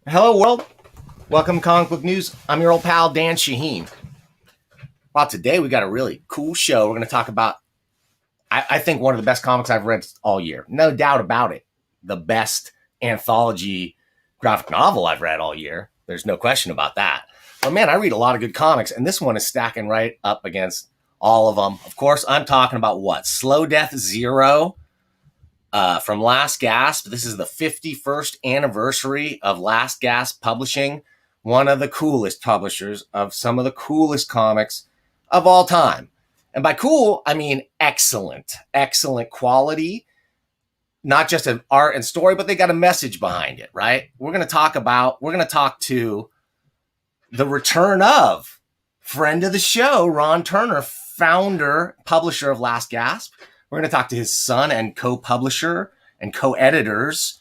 Hello, world. Welcome to Comic Book News. I'm your old pal, Dan Shaheen. Well, today we got a really cool show. We're going to talk about, I think, one of the best comics I've read all year. No doubt about it. The best anthology graphic novel I've read all year. There's no question about that. But man, I read a lot of good comics, and this one is stacking right up against all of them. Of course, I'm talking about what? Slow Death Zero. From Last Gasp. This is the 51st anniversary of Last Gasp Publishing, one of the coolest publishers of some of the coolest comics of all time. And by cool, I mean excellent quality, not just an art and story, but they got a message behind it, right? We're going to talk to the return of friend of the show, Ron Turner, founder, publisher of Last Gasp. We're going to talk to his son and co-publisher and co-editors.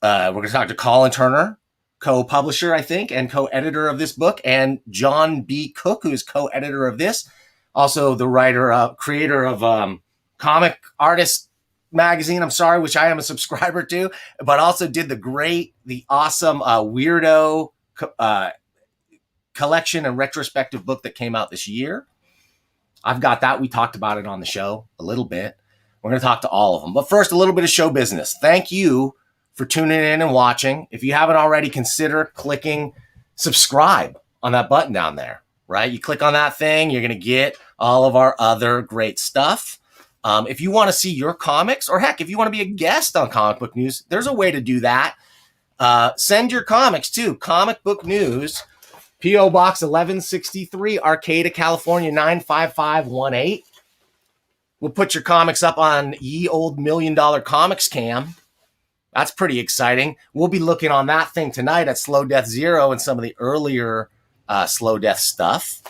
We're going to talk to Colin Turner, co-publisher, I think, and co-editor of this book, and John B. Cooke, who is co-editor of this. Also the writer, creator of Comic Artist Magazine, which I am a subscriber to, but also did the awesome Weirdo collection and retrospective book that came out this year. I've got that. We talked about it on the show a little bit. We're going to talk to all of them. But first, a little bit of show business. Thank you for tuning in and watching. If you haven't already, consider clicking subscribe on that button down there, right? You click on that thing, you're going to get all of our other great stuff. If you want to see your comics, or heck, if you want to be a guest on Comic Book News, there's a way to do that. Send your comics to Comic Book News, P.O. Box 1163, Arcata, California, 95518. We'll put your comics up on Ye Old $1 Million Comics Cam. That's pretty exciting. We'll be looking on that thing tonight at Slow Death Zero and some of the earlier Slow Death stuff.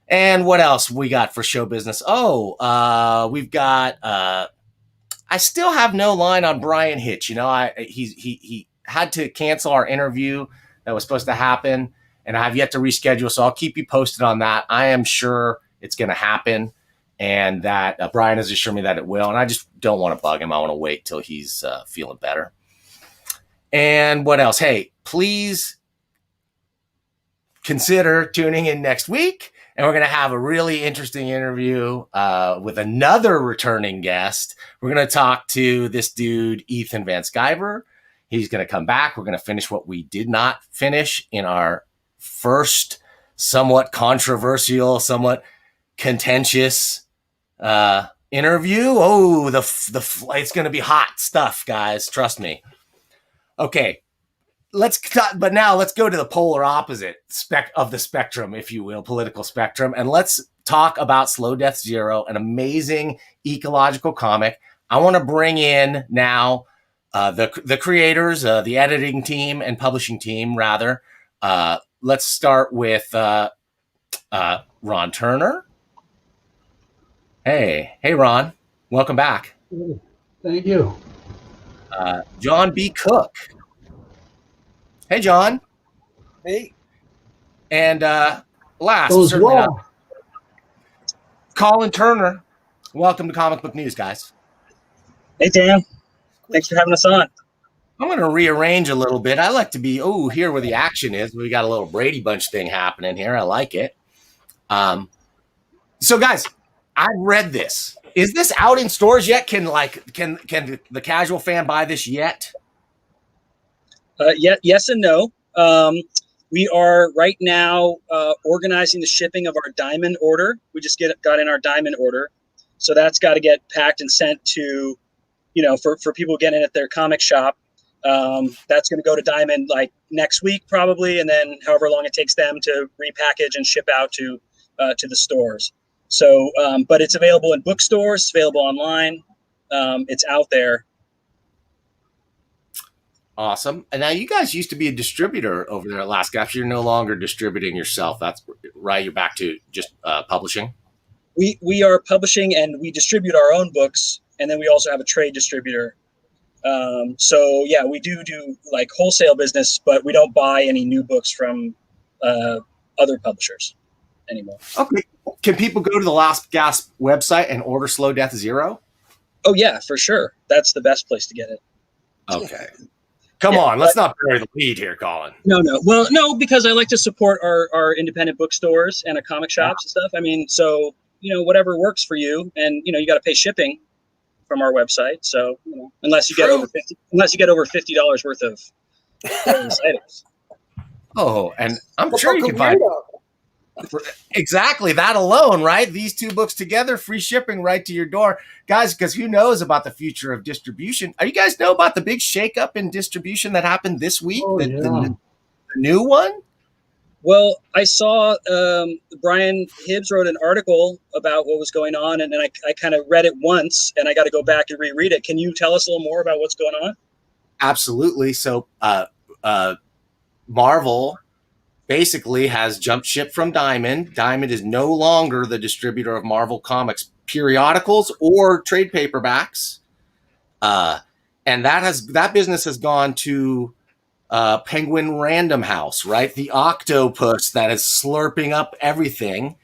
And what else we got for show business? We've got, I still have no line on Brian Hitch. You know, he had to cancel our interview that was supposed to happen, and I have yet to reschedule, so I'll keep you posted on that. I am sure it's going to happen, and that Brian has assured me that it will, and I just don't want to bug him. I want to wait till he's feeling better. And what else? Hey, please consider tuning in next week, and we're going to have a really interesting interview with another returning guest. We're going to talk to this dude, Ethan Van Sciver. He's going to come back. We're going to finish what we did not finish in our first somewhat controversial, somewhat contentious interview. Oh, it's going to be hot stuff, guys. Trust me. Okay, but now let's go to the polar opposite of the spectrum, if you will, political spectrum, and let's talk about Slow Death Zero, an amazing ecological comic. I want to bring in now the creators, the editing team and publishing team, rather. Let's start with Ron Turner. Hey, Ron. Welcome back. Thank you. John B. Cooke. Hey, John. Hey, And last but Goes certainly not, well. Colin Turner. Welcome to Comic Book News, guys. Hey, Dan. Thanks for having us on. I'm going to rearrange a little bit. I like to be, here where the action is. We got a little Brady Bunch thing happening here. I like it. So, guys, I read this. Is this out in stores yet? Can the casual fan buy this yet? Yes and no. We are right now organizing the shipping of our diamond order. We just got in our diamond order. So that's got to get packed and sent to, for people getting it at their comic shop. That's going to go to Diamond like next week probably, and then however long it takes them to repackage and ship out to the stores. So, but it's available in bookstores, it's available online. It's out there. Awesome. And now you guys used to be a distributor over there at Last Gasp. You're no longer distributing yourself. That's right. You're back to just publishing. We are publishing and we distribute our own books, and then we also have a trade distributor. So yeah, we do like wholesale business, but we don't buy any new books from other publishers anymore. Okay. Can people go to the Last Gasp website and order Slow Death Zero? Oh yeah, for sure. That's the best place to get it. Okay. Come on, let's not bury the lead here, Colin. No. Well, no, because I like to support our independent bookstores and our comic shops and stuff. I mean, so, whatever works for you, and, you got to pay shipping from our website. So, unless you get over $50 worth of items. Oh, and I'm sure you can find exactly that alone, right? These two books together, free shipping right to your door, guys. Because who knows about the future of distribution? You guys know about the big shakeup in distribution that happened this week? The new one. Well, I saw Brian Hibbs wrote an article about what was going on, and then I kind of read it once, and I got to go back and reread it. Can you tell us a little more about what's going on? Absolutely. So, Marvel basically has jumped ship from Diamond. Diamond is no longer the distributor of Marvel Comics periodicals or trade paperbacks, and that business has gone to Penguin Random House, right? The octopus that is slurping up everything.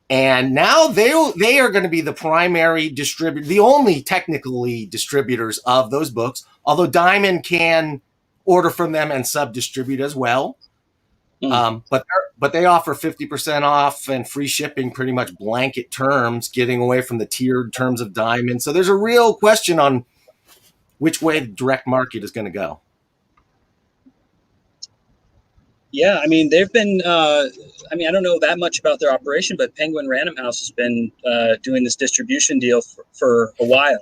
And now they are going to be the primary distributor, the only technically distributors of those books, although Diamond can order from them and sub-distribute as well. But they offer 50% off and free shipping, pretty much blanket terms, getting away from the tiered terms of Diamond. So there's a real question on which way the direct market is going to go. Yeah, I mean, they've been, I don't know that much about their operation, but Penguin Random House has been doing this distribution deal for a while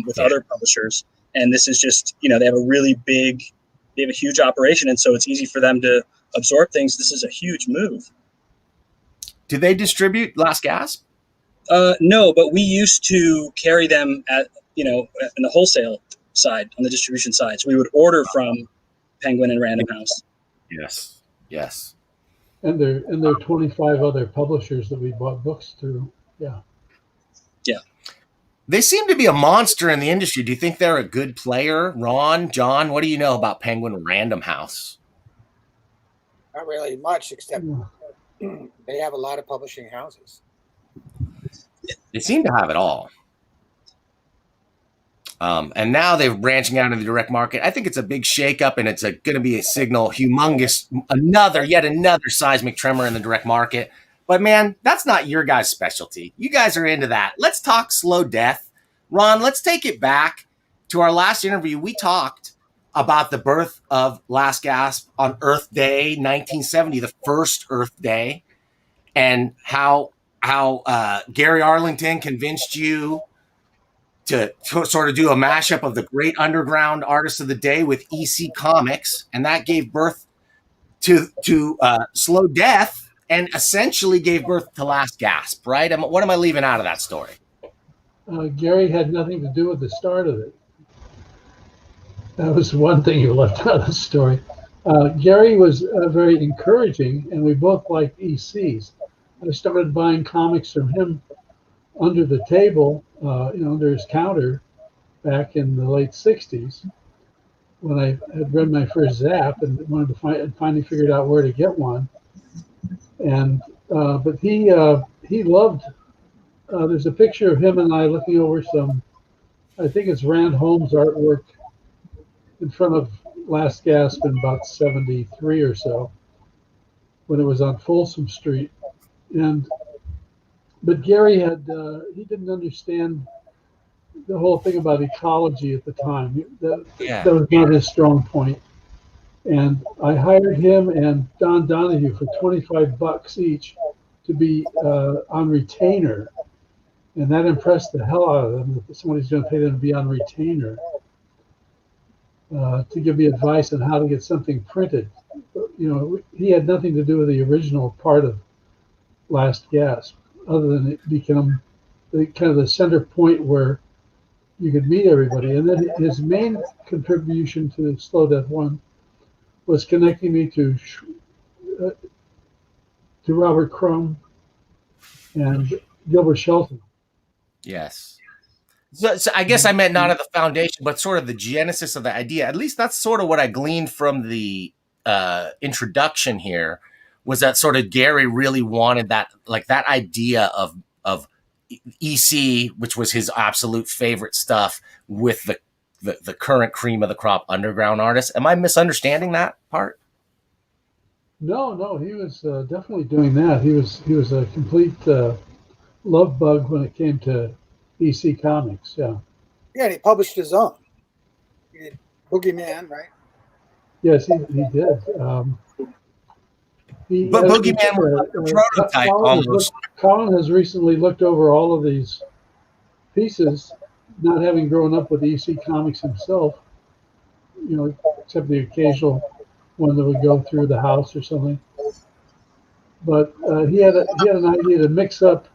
with other publishers. And this is just, they have a huge operation. And so it's easy for them to absorb things. This is a huge move. Do they distribute Last Gasp? No, but we used to carry them at, in the wholesale side, on the distribution side. So we would order from Penguin and Random House. Yes. And there are 25 other publishers that we bought books through. Yeah. They seem to be a monster in the industry. Do you think they're a good player? Ron, John, what do you know about Penguin Random House? not really much, except they have a lot of publishing houses. They seem to have it all. And now they're branching out into the direct market. I think it's a big shakeup, and it's going to be a signal, humongous, yet another seismic tremor in the direct market. But man, that's not your guys' specialty. You guys are into that. Let's talk slow death. Ron, let's take it back to our last interview. We talked about the birth of Last Gasp on Earth Day, 1970, the first Earth Day, and how Gary Arlington convinced you to sort of do a mashup of the great underground artists of the day with EC Comics, and that gave birth to Slow Death, and essentially gave birth to Last Gasp, right? What am I leaving out of that story? Gary had nothing to do with the start of it. That was one thing you left out of the story. Gary was very encouraging, and we both liked ECs. I started buying comics from him under the table, under his counter back in the late 60s when I had read my first Zap and wanted to finally figured out where to get one. And but he loved. There's a picture of him and I looking over some, I think it's Rand Holmes artwork in front of Last Gasp in about 73 or so, when it was on Folsom Street. But Gary he didn't understand the whole thing about ecology at the time. That was not his strong point. And I hired him and Don Donahue for $25 each to be on retainer. And that impressed the hell out of them, that somebody's going to pay them to be on retainer to give me advice on how to get something printed. He had nothing to do with the original part of Last Gasp, other than it become kind of the center point where you could meet everybody. And then his main contribution to Slow Death 1 was connecting me to Robert Crumb and Gilbert Shelton. Yes. So I guess I meant not of the foundation, but sort of the genesis of the idea. At least that's sort of what I gleaned from the introduction here, was that sort of Gary really wanted that, like that idea of EC, which was his absolute favorite stuff, with the current cream of the crop underground artists. Am I misunderstanding that part? No, he was definitely doing that. He was a complete love bug when it came to EC Comics. Yeah. Yeah, and he published his own. He did Boogeyman, right? Yes, he did. But Boogeyman was a prototype almost. Colin has recently looked over all of these pieces, not having grown up with EC Comics himself, except the occasional one that would go through the house or something. But he had an idea to mix up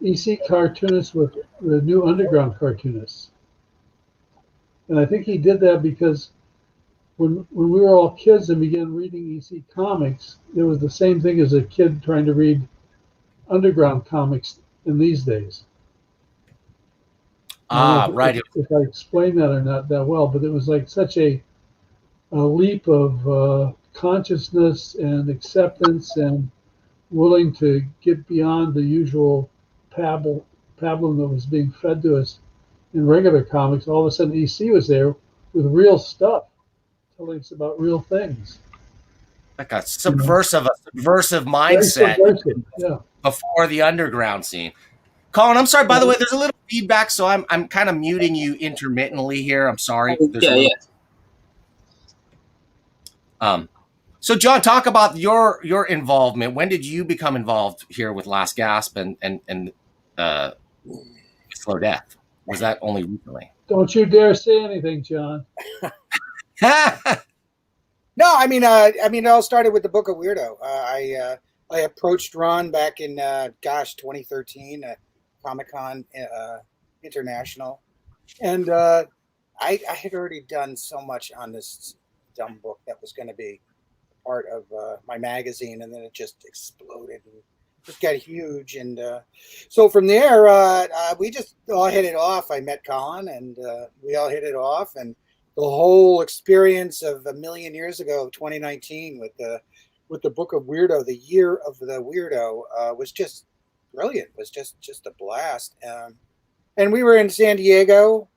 EC cartoonists with the new underground cartoonists. And I think he did that because when we were all kids and began reading EC Comics, it was the same thing as a kid trying to read underground comics in these days. Right. If I explained that or not that well, but it was like such a leap of consciousness and acceptance and willing to get beyond the usual pablum that was being fed to us in regular comics. All of a sudden EC was there with real stuff, telling us about real things. Like a subversive mindset. Subversive, yeah. Before the underground scene. Colin, I'm sorry, by the way, there's a little feedback, so I'm kind of muting you intermittently here. I'm sorry. Yeah. So John, talk about your involvement. When did you become involved here with Last Gasp and Slow Death? Was that only recently? Don't you dare say anything, John. No, I mean, it all started with the Book of Weirdo. I approached Ron back in 2013 at Comic-Con International, and I had already done so much on this dumb book that was going to be part of my magazine, and then it just exploded and just got huge. And so from there, we just all hit it off. I met Colin, and we all hit it off, and the whole experience of a million years ago, 2019, with the Book of Weirdo, the year of the weirdo, was just brilliant. It was just a blast. And we were in San Diego,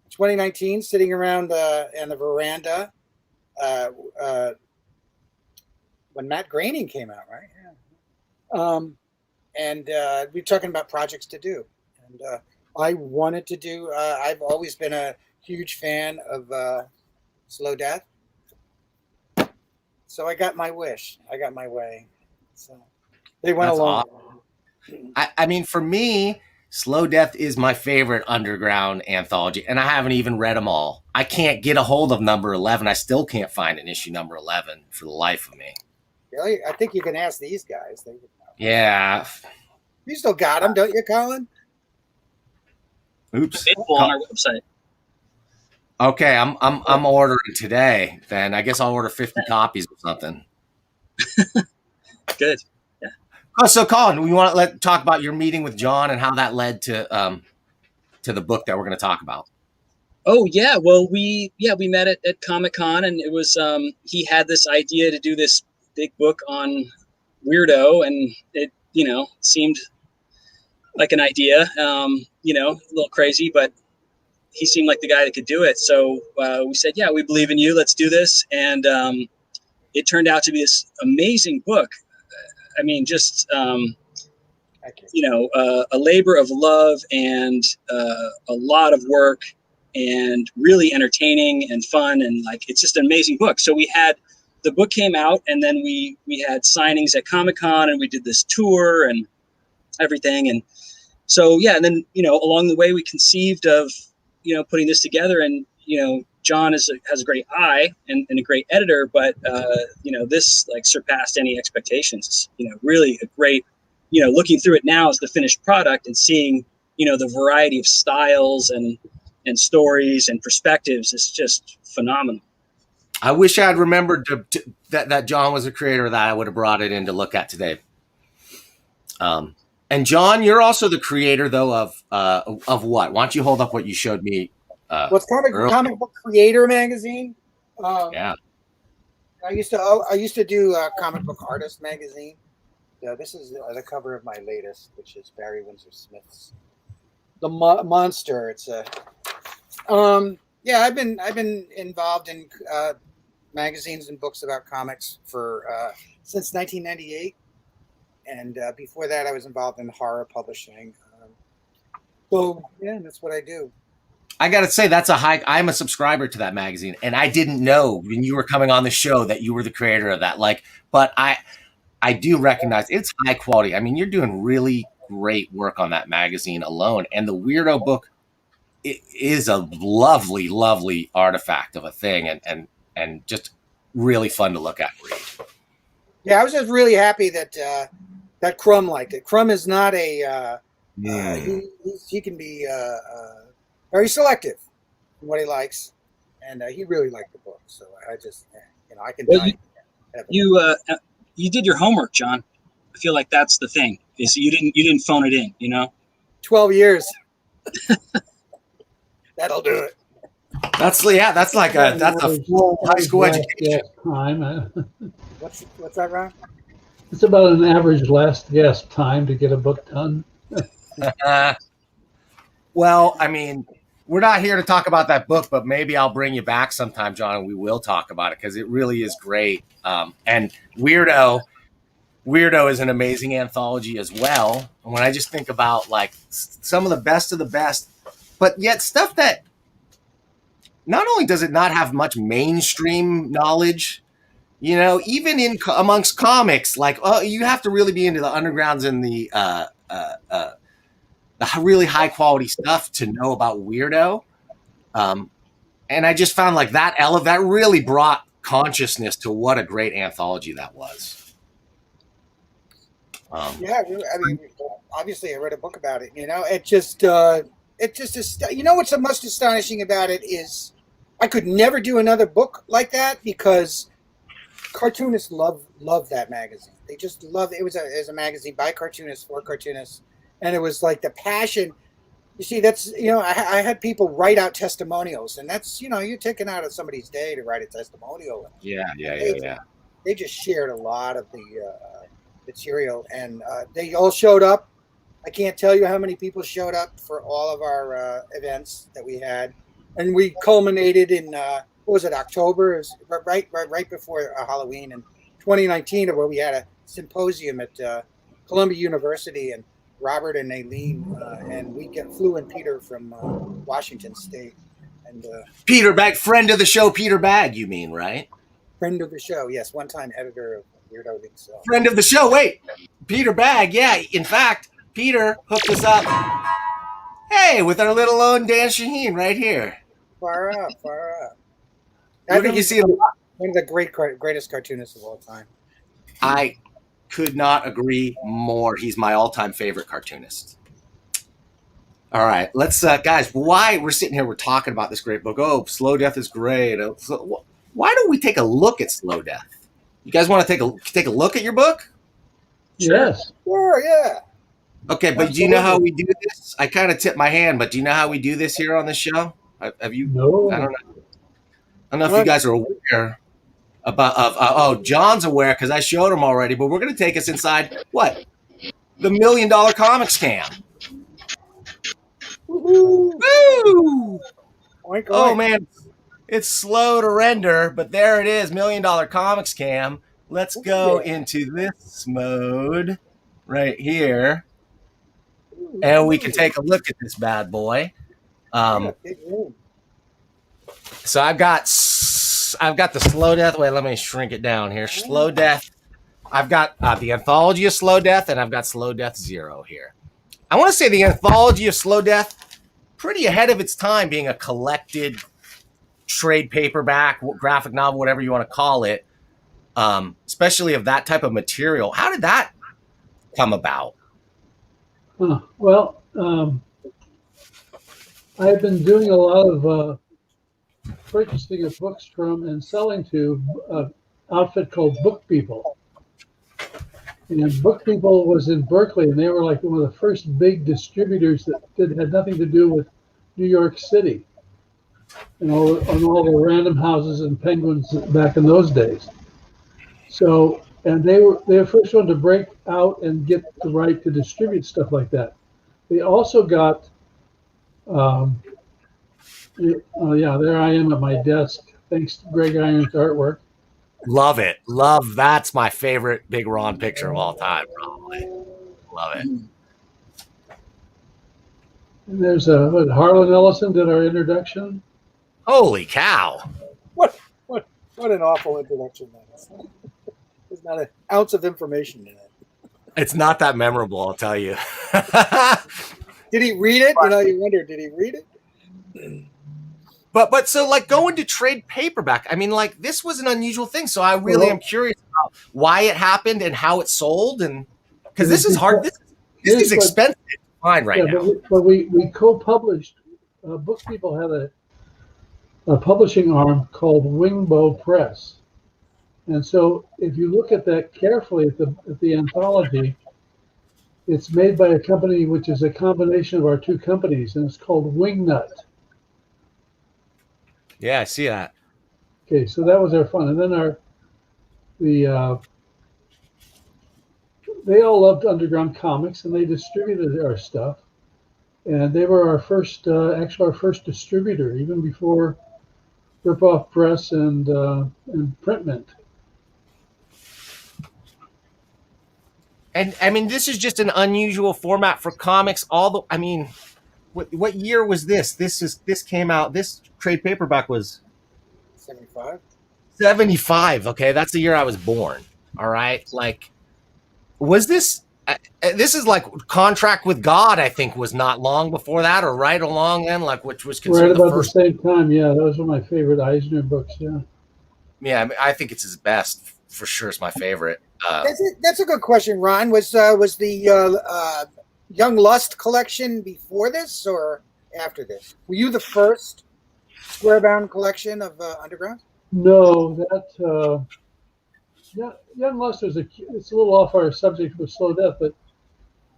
2019, sitting around on the veranda when Matt Groening came out, right? Yeah. And we were talking about projects to do. And I wanted to do. I've always been a huge fan of Slow Death. So I got my wish. I got my way. So they went along. Awesome. I mean, for me, Slow Death is my favorite underground anthology, and I haven't even read them all. I can't get a hold of number 11. I still can't find an issue number 11 for the life of me. Really? I think you can ask these guys. They would know. Yeah. You still got them, don't you, Colin? Oops. Available on our website. Okay, I'm ordering today. Then I guess I'll order 50 copies or something. Good. Yeah. Oh, so Colin, we want to talk about your meeting with John and how that led to the book that we're going to talk about. Oh yeah, well we met at Comic-Con, and it was he had this idea to do this big book on Weirdo, and it seemed like an idea, a little crazy, but he seemed like the guy that could do it. So we said, yeah, we believe in you. Let's do this. And it turned out to be this amazing book. I mean, just, a labor of love and a lot of work and really entertaining and fun. And like, it's just an amazing book. So the book came out, and then we had signings at Comic-Con, and we did this tour and everything. And so, yeah, and then, along the way we conceived of, putting this together, and, John has a great eye and a great editor, but, this like surpassed any expectations. Really a great, looking through it now as the finished product and seeing, the variety of styles and stories and perspectives is just phenomenal. I wish I had remembered that John was a creator, that I would have brought it in to look at today. And John, you're also the creator, though, of what? Why don't you hold up what you showed me? What's called a Comic Book Creator magazine. Yeah. I used to do a Comic Book Artist magazine. This is the cover of my latest, which is Barry Windsor Smith's The Monster. It's a I've been involved in magazines and books about comics for since 1998. And before that, I was involved in horror publishing. That's what I do. I got to say, I'm a subscriber to that magazine, and I didn't know when you were coming on the show that you were the creator of that. But I do recognize it's high quality. I mean, you're doing really great work on that magazine alone. And the Weirdo book is a lovely, lovely artifact of a thing, and just really fun to look at and read. Yeah, I was just really happy that Crumb liked it. Crumb is not a he can be very selective in what he likes, and he really liked the book. So I just I can. Well, you did your homework, John. I feel like that's the thing, is you didn't phone it in. 12 years. That'll do it. That's like a full high school education. Time. What's that, Ron? It's about an average Last Gasp time to get a book done. Well, I mean, we're not here to talk about that book, but maybe I'll bring you back sometime, John, and we will talk about it because it really is great. And Weirdo is an amazing anthology as well. And when I just think about like some of the best, but yet stuff that not only does it not have much mainstream knowledge, even amongst comics, like you have to really be into the undergrounds and the really high quality stuff to know about Weirdo. And I just found like that really brought consciousness to what a great anthology that was. I mean, obviously I read a book about it. It just what's the most astonishing about it is I could never do another book like that because cartoonists love that magazine. They just love it. It was a magazine by cartoonists for cartoonists, and it was like the passion. You see, that's I had people write out testimonials, and that's you're taking out of somebody's day to write a testimonial. Yeah. They just shared a lot of the material, and they all showed up. I can't tell you how many people showed up for all of our events that we had, and we culminated in October? It was right before Halloween in 2019, where we had a symposium at Columbia University, and Robert and Aileen, and we flew in Peter from Washington State, and Peter Bag, friend of the show, Peter Bag, you mean, right? Friend of the show, yes, one-time editor of Weirdo League. So. Friend of the show. Wait, Peter Bag, yeah. In fact, Peter hooked us up. Hey, with our little own Dan Shaheen right here. Far up. I think you see one of the greatest cartoonists of all time. I could not agree more. He's my all-time favorite cartoonist. All right, let's guys. Why we're sitting here, we're talking about this great book. Oh, Slow Death is great. Why don't we take a look at Slow Death? You guys want to take a look at your book? Yes. Sure, yeah. Okay, but do you know how we do this? I kind of tip my hand, but do you know how we do this here on the show? Have you? I No. don't know. I don't know if you guys are aware about. Oh, John's aware because I showed him already. But we're going to take us inside what the $1 million comic scam. Woohoo! Woo! Oink, Oh oink. man, it's slow to render, but there it is, $1 million comic scam. Let's go Yeah. into this mode right here, Ooh, and we can take a look at this bad boy. yeah, big room. So I've got the slow death. Wait, let me shrink it down here. Slow death. I've got the anthology of slow death, and I've got slow death 0 here. I want to say the anthology of slow death pretty ahead of its time, being a collected trade paperback, graphic novel, whatever you want to call it, especially of that type of material. How did that come about? Well, I've been doing a lot of purchasing of books from and selling to an outfit called Book People. And Book People was in Berkeley, and they were like one of the first big distributors that had nothing to do with New York City and all the Random Houses and Penguins back in those days. So, and they were the first one to break out and get the right to distribute stuff like that. They also got, yeah, there I am at my desk, thanks to Greg Iron's artwork. Love it. Love. That's my favorite Big Ron picture of all time, probably. Love it. And there's Harlan Ellison did our introduction. Holy cow. What an awful introduction that is. There's not an ounce of information in it. It's not that memorable, I'll tell you. Did he read it? You know, you wonder, did he read it? But so like going to trade paperback, I mean, like this was an unusual thing. So I really am curious about why it happened and how it sold, and because this is hard. This is expensive to find right now. But we co-published. Book People had a publishing arm called Wingbow Press, and so if you look at that carefully at the anthology, it's made by a company which is a combination of our two companies, and it's called Wingnut. Yeah, I see that. Okay, so that was our fun, and then they all loved underground comics, and they distributed our stuff, and they were our first distributor, even before Ripoff Press and Printmint. And I mean, this is just an unusual format for comics. I mean, what year was this? This came out. This trade paperback was 75. 75. Okay, that's the year I was born. All right, like, was this? This is like Contract with God. I think was not long before that, or right along then, like which was considered right about the first. The same time. Yeah, those were my favorite Eisner books. Yeah. Yeah, I think it's his best for sure. It's my favorite. That's a good question, Ron. Was the Young Lust collection before this or after this? Were you the first square-bound collection of Underground? No, that Young Lust was it's a little off our subject with slow death, but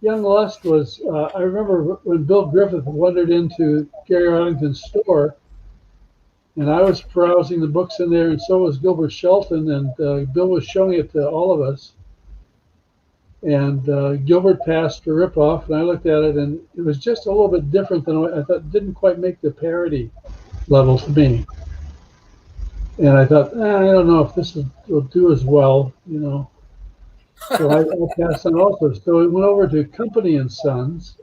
Young Lust was. I remember when Bill Griffith wandered into Gary Arlington's store, and I was browsing the books in there, and so was Gilbert Shelton, and Bill was showing it to all of us. And Gilbert passed for Ripoff, and I looked at it, and it was just a little bit different than I thought. It didn't quite make the parody level for me. And I thought, I don't know if this will do as well, you know. So I passed on also. So it went over to Company and Sons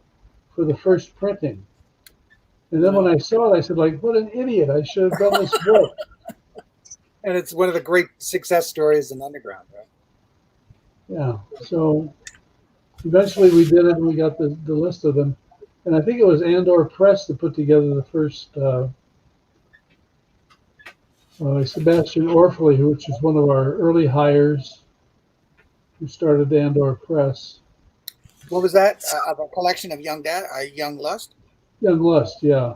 for the first printing. And then when I saw it, I said, like, what an idiot. I should have done this book. And it's one of the great success stories in Underground, right? Yeah. So eventually we did it, and we got the list of them. And I think it was Andor Press that put together the first Sebastian Orfley, which is one of our early hires, who started Andor Press. What was that? A collection of Young Lust? Young Lust, yeah.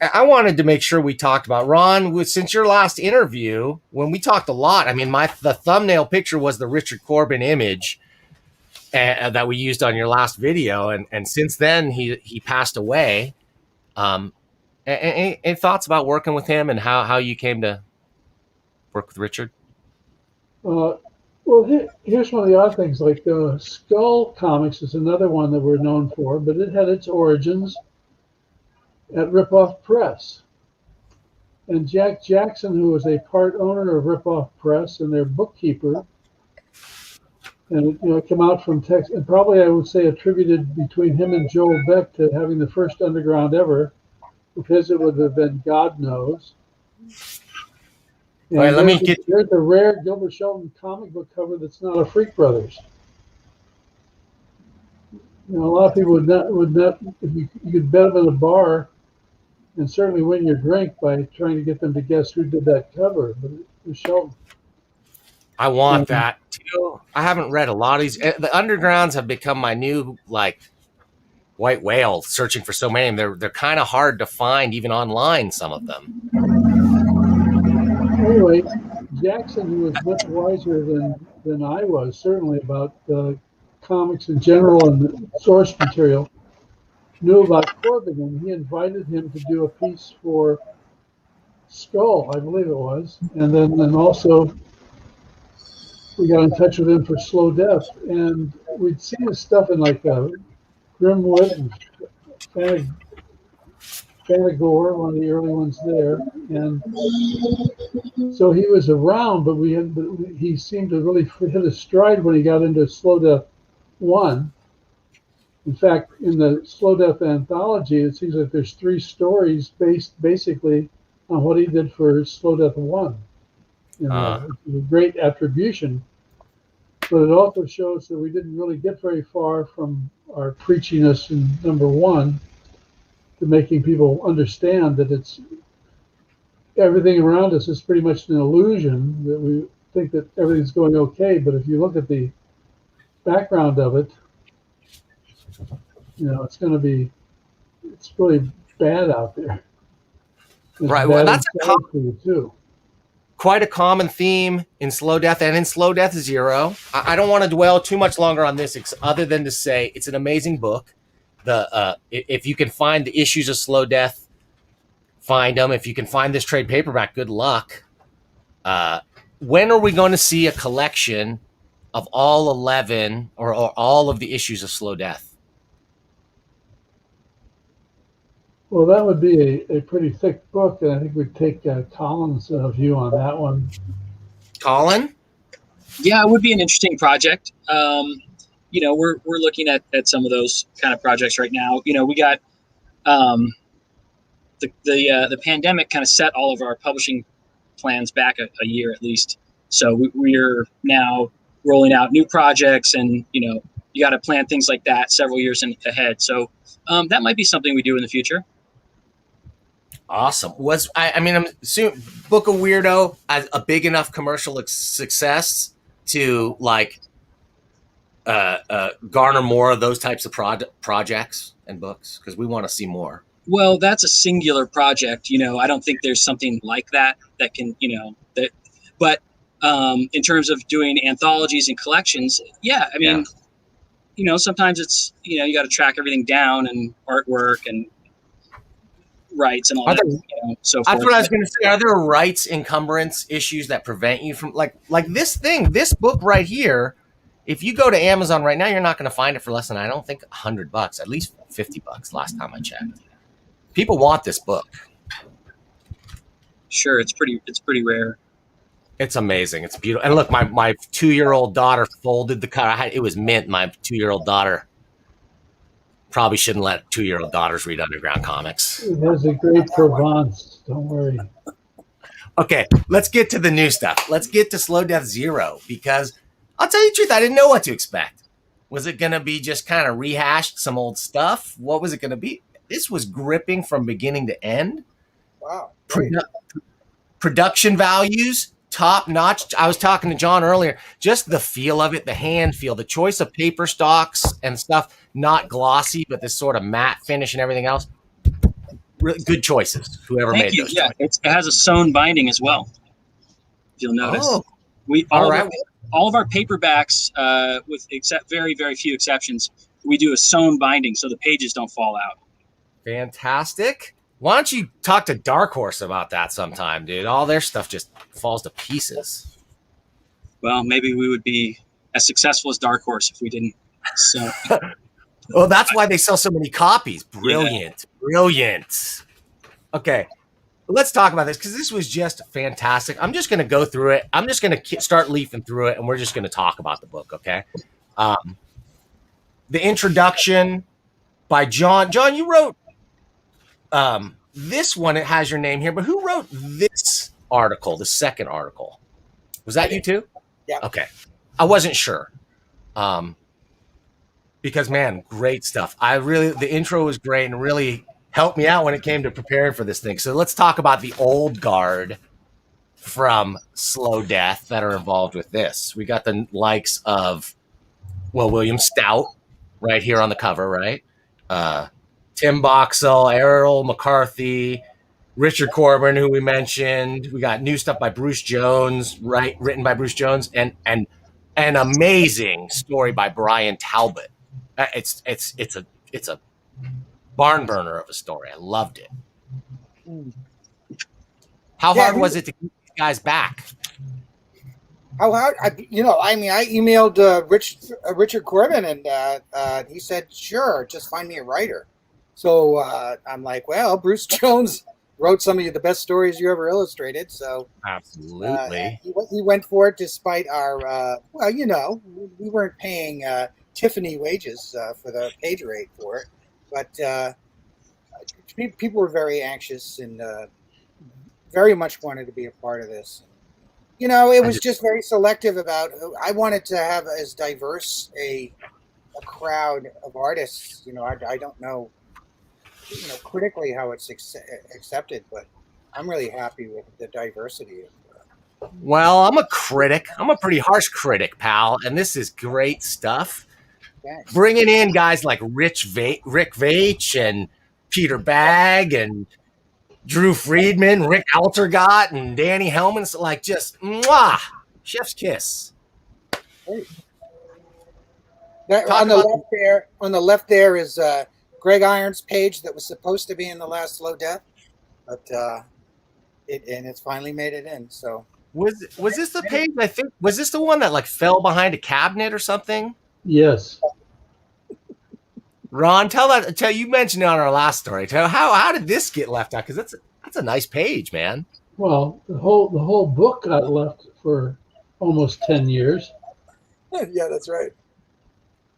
I wanted to make sure we talked about Ron. Since your last interview, when we talked a lot, I mean, the thumbnail picture was the Richard Corbin image. that we used on your last video, and since then he passed away. Any thoughts about working with him and how you came to work with Richard? Well, here's one of the odd things. Like Skull Comics is another one that we're known for, but it had its origins at Ripoff Press. And Jack Jackson, who was a part owner of Ripoff Press and their bookkeeper, and it came out from Texas, and probably I would say attributed between him and Joel Beck to having the first underground ever. Because it would have been God Knows. All right, let me get. There's a rare Gilbert Shelton comic book cover that's not a Freak Brothers. A lot of people would not. If you could bet them at a bar, and certainly win your drink by trying to get them to guess who did that cover, but it was Shelton. I want that too. I haven't read a lot of these. The undergrounds have become my new white whale, searching for so many. They're kind of hard to find even online, some of them. Anyway, Jackson, who was much wiser than I was, certainly about comics in general and the source material, knew about Corbin, and he invited him to do a piece for Skull, I believe it was, and then also we got in touch with him for Slow Death, and we'd seen his stuff in Grimwood and Fanagore, one of the early ones there, and so he was around, but he seemed to really hit a stride when he got into Slow Death 1. In fact, in the Slow Death anthology, it seems like there's 3 stories based basically on what he did for Slow Death 1. It's a great attribution, but it also shows that we didn't really get very far from our preachiness in number 1 to making people understand that it's everything around us is pretty much an illusion, that we think that everything's going okay, but if you look at the background of it, it's really bad out there. It's right. Well, that's quite a common theme in Slow Death and in Slow Death Zero. I don't want to dwell too much longer on this, other than to say it's an amazing book. If you can find the issues of Slow Death, find them. If you can find this trade paperback, good luck. When are we going to see a collection of all 11 or all of the issues of Slow Death? Well, that would be a pretty thick book, and I think we'd take Colin's view on that one. Colin? Yeah, it would be an interesting project. We're looking at some of those kind of projects right now. We got the pandemic kind of set all of our publishing plans back a year at least. So we're now rolling out new projects, and you got to plan things like that several years ahead. So that might be something we do in the future. Awesome. I'm assuming Book of Weirdo as a big enough commercial success to garner more of those types of projects and books, because we want to see more. Well, that's a singular project. I don't think there's something like that can, but in terms of doing anthologies and collections, yeah, sometimes it's, you got to track everything down, and artwork and rights and all that. So that's what I was going to say. Are there rights encumbrance issues that prevent you from like this book right here? If you go to Amazon right now, you're not going to find it for less than, I don't think, $100, at least $50 last time I checked. People want this book. Sure, it's pretty rare. It's amazing. It's beautiful. And look, my 2-year-old daughter folded the cover. It was mint. My 2-year-old daughter. Probably shouldn't let 2-year-old daughters read underground comics. It has a great Provence. Don't worry. Okay, let's get to the new stuff. Let's get to Slow Death Zero, because I'll tell you the truth, I didn't know what to expect. Was it going to be just kind of rehashed some old stuff? What was it going to be? This was gripping from beginning to end. Wow. Production values, top notch. I was talking to John earlier, just the feel of it, the hand feel, the choice of paper stocks and stuff, not glossy, but this sort of matte finish and everything else. Really good choices, whoever made those choices. It has a sewn binding as well, if you'll notice. Oh, We All right. all of our paperbacks, with except very few exceptions, we do a sewn binding so the pages don't fall out. Fantastic. Why don't you talk to Dark Horse about that sometime, dude? All their stuff just falls to pieces. Well, maybe we would be as successful as Dark Horse if we didn't. So, Well, that's why they sell so many copies. Brilliant. Yeah. Brilliant. Okay. Let's talk about this because this was just fantastic. I'm just going to go through it. I'm just going to start leafing through it, and we're just going to talk about the book, okay? The introduction by John. John, you wrote this one. It has your name here, but who wrote this article, the second article? Was that you too? Yeah. Okay. I wasn't sure. Because, man, great stuff. The intro was great and really helped me out when it came to preparing for this thing. So let's talk about the old guard from Slow Death that are involved with this. We got the likes of, well, William Stout right here on the cover, right? Tim Boxall, Errol McCarthy, Richard Corbin, who we mentioned. We got new stuff by Bruce Jones, right? Written by Bruce Jones, and an amazing story by Brian Talbot. It's a barn burner of a story. I loved it. How hard was it to keep these guys back? How hard? I emailed Richard Corbin, and he said, "Sure, just find me a writer." So I'm like, "Well, Bruce Jones wrote some of the best stories you ever illustrated." So absolutely, he went for it despite our we weren't paying Tiffany wages for the page rate for it, but people were very anxious and very much wanted to be a part of this. It was just very selective about. I wanted to have as diverse a crowd of artists. I don't know, critically how it's accepted, but I'm really happy with the diversity of. Well, I'm a critic. I'm a pretty harsh critic, pal, and this is great stuff. Thanks. Bringing in guys like Rick Veitch and Peter Bagg and Drew Friedman, Rick Altergott, and Danny Hellman, like just mwah, chef's kiss. On the left there is Greg Irons' page that was supposed to be in the last Slow Death, but it's finally made it in. So was this the page? I think was this the one that like fell behind a cabinet or something? Yes. Ron, tell you mentioned it on our last story. How did this get left out? Because that's a nice page, man. Well, the whole book got left for almost 10 years. Yeah, that's right.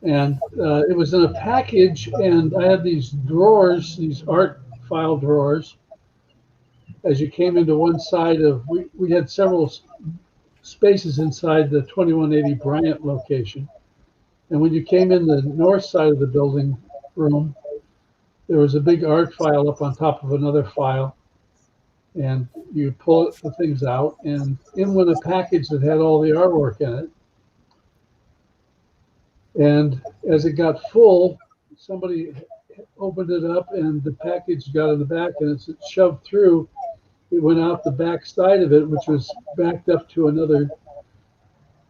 And it was in a package, and I had these drawers, these art file drawers. As you came into one side of, we had several spaces inside the 2180 Bryant location. And when you came in the north side of the building room, there was a big art file up on top of another file. And you pull the things out, and in went a package that had all the artwork in it. And as it got full, somebody opened it up, and the package got in the back, and as it shoved through, it went out the back side of it, which was backed up to another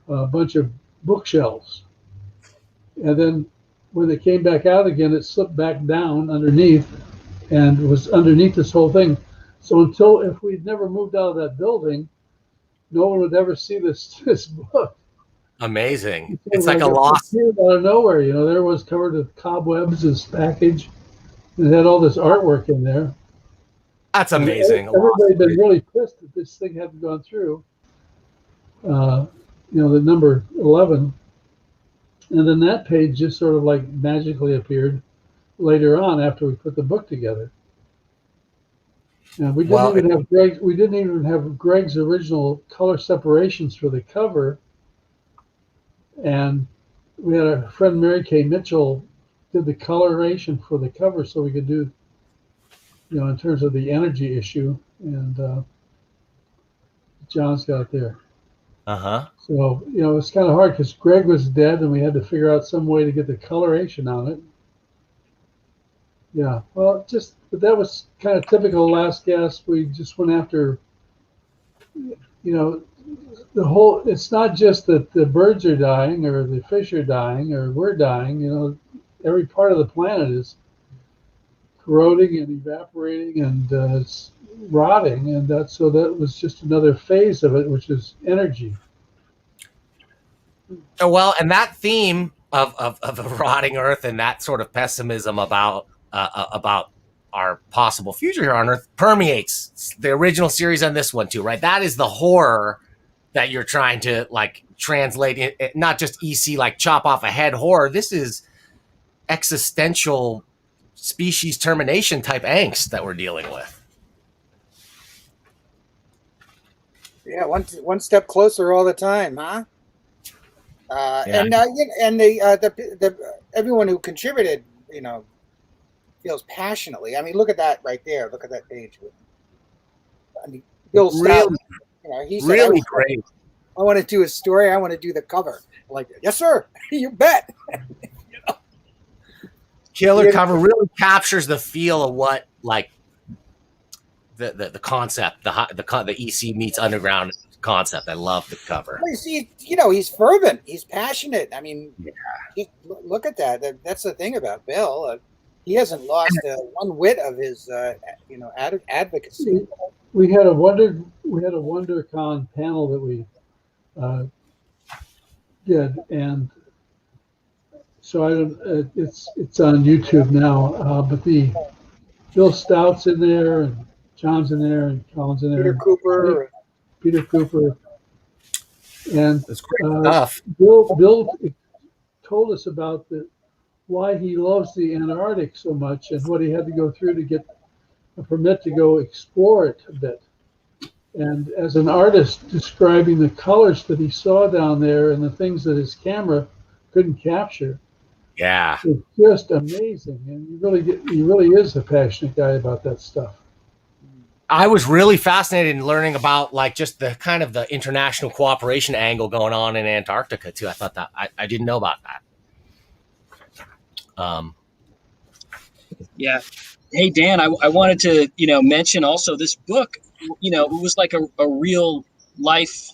bunch of bookshelves. And then when they came back out again, it slipped back down underneath and was underneath this whole thing. So if we'd never moved out of that building, no one would ever see this book. Amazing. It's like a lost out of nowhere. There was covered with cobwebs, this package. It had all this artwork in there. That's amazing. Everybody had been really pissed that this thing hadn't gone through. The number 11. And then that page just sort of like magically appeared later on after we put the book together. And we didn't even have Greg's original color separations for the cover. And we had our friend Mary Kay Mitchell did the coloration for the cover so we could do, in terms of the energy issue. And John's got it there. Uh-huh. So, it's kind of hard because Greg was dead and we had to figure out some way to get the coloration on it. Yeah, well, but that was kind of typical Last Gasp. We just went after, the whole, it's not just that the birds are dying or the fish are dying or we're dying, you know, every part of the planet is corroding and evaporating and it's rotting. And so that was just another phase of it, which is energy. Well, and that theme of a rotting Earth and that sort of pessimism about our possible future here on Earth permeates the original series on this one too, right? That is the horror that you're trying to like translate it, not just EC like chop off a head horror. This is existential species termination type angst that we're dealing with. Yeah, one step closer all the time, huh? Yeah. And the everyone who contributed, you know, feels passionately. I mean, look at that right there. Look at that page. I mean, Bill Stout, Really, you know, he said, really great. I want to do a story. I want to do the cover. I'm like, yes, sir. You bet. Killer cover really captures the feel of what like the concept, the EC meets underground concept. I love the cover. He's fervent. He's passionate. I mean, just look at that. That's the thing about Bill. He hasn't lost one whit of his, advocacy. We had a WonderCon panel that we did, and so I don't. It's on YouTube now. But the Bill Stout's in there, and John's in there, and Colin's in there. Peter Cooper, and that's great stuff. Bill told us about why he loves the Antarctic so much and what he had to go through to get a permit to go explore it a bit. And as an artist describing the colors that he saw down there and the things that his camera couldn't capture. Yeah. It's just amazing. And he really is a passionate guy about that stuff. I was really fascinated in learning about like just the kind of the international cooperation angle going on in Antarctica too. I thought that I didn't know about that. Yeah. Hey, Dan, I wanted to, mention also this book, it was like a real life,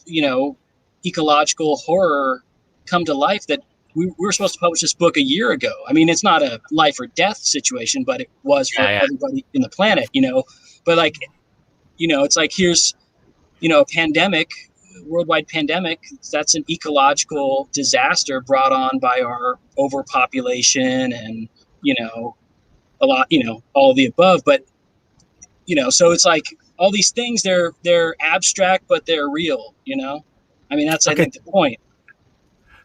ecological horror come to life that we were supposed to publish this book a year ago. I mean, it's not a life or death situation, but it was for everybody in the planet, but like, it's like, here's, a pandemic, worldwide pandemic. That's an ecological disaster brought on by our overpopulation and, a lot, all of the above. But, so it's like all these things, they're abstract, but they're real, I mean, that's, I think, the point.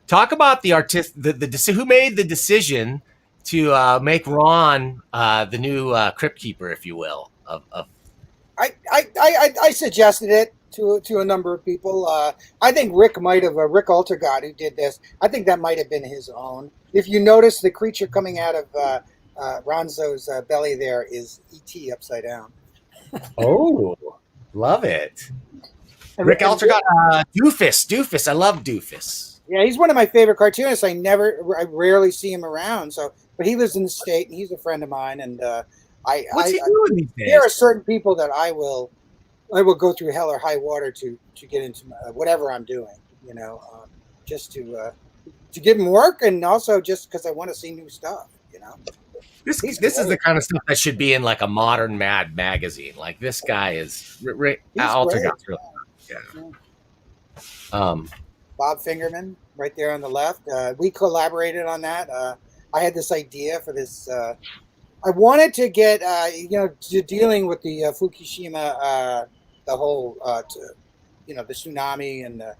Talk about the artist, who made the decision to make Ron the new crypt keeper, if you will. I suggested it to a number of people. I think Rick Altergott, who did this, I think that might have been his own. If you notice, the creature coming out of Ronzo's belly there is E.T. upside down. Oh, love it. Rick Altergott, Doofus. I love Doofus. Yeah, he's one of my favorite cartoonists. I rarely see him around. But he lives in the state, and he's a friend of mine. And what's he doing these days? There are certain people that I will go through hell or high water to get into whatever I'm doing. Just to give him work, and also just because I want to see new stuff. This is the kind of stuff that should be in like a modern Mad magazine. Like this guy is Rick Altergott's really Bob Fingerman, right there on the left. We collaborated on that. I had this idea for this. I wanted to get, dealing with the Fukushima, the whole, the tsunami, and I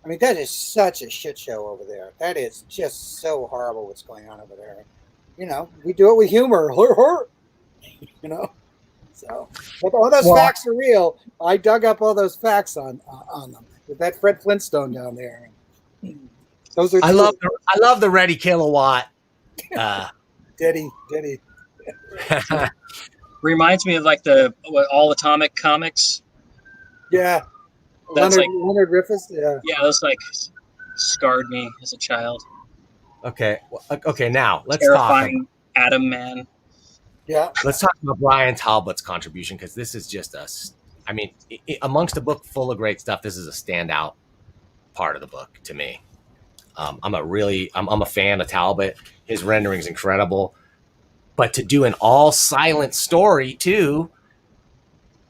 mean, that is such a shit show over there. That is just so horrible what's going on over there. We do it with humor. So, but all those facts are real. I dug up all those facts on them with that Fred Flintstone down there. Those are. I love the Ready Kilowatt. Diddy. Reminds me of like the All Atomic comics. Yeah, that's Leonard Riffus. Yeah, that's like scarred me as a child. Okay. Now let's Terrifying Atom Man. Yeah. Let's talk about Brian Talbot's contribution because this is just I mean, amongst a book full of great stuff, this is a standout part of the book to me. I'm a fan of Talbot. His rendering is incredible, but to do an all silent story too,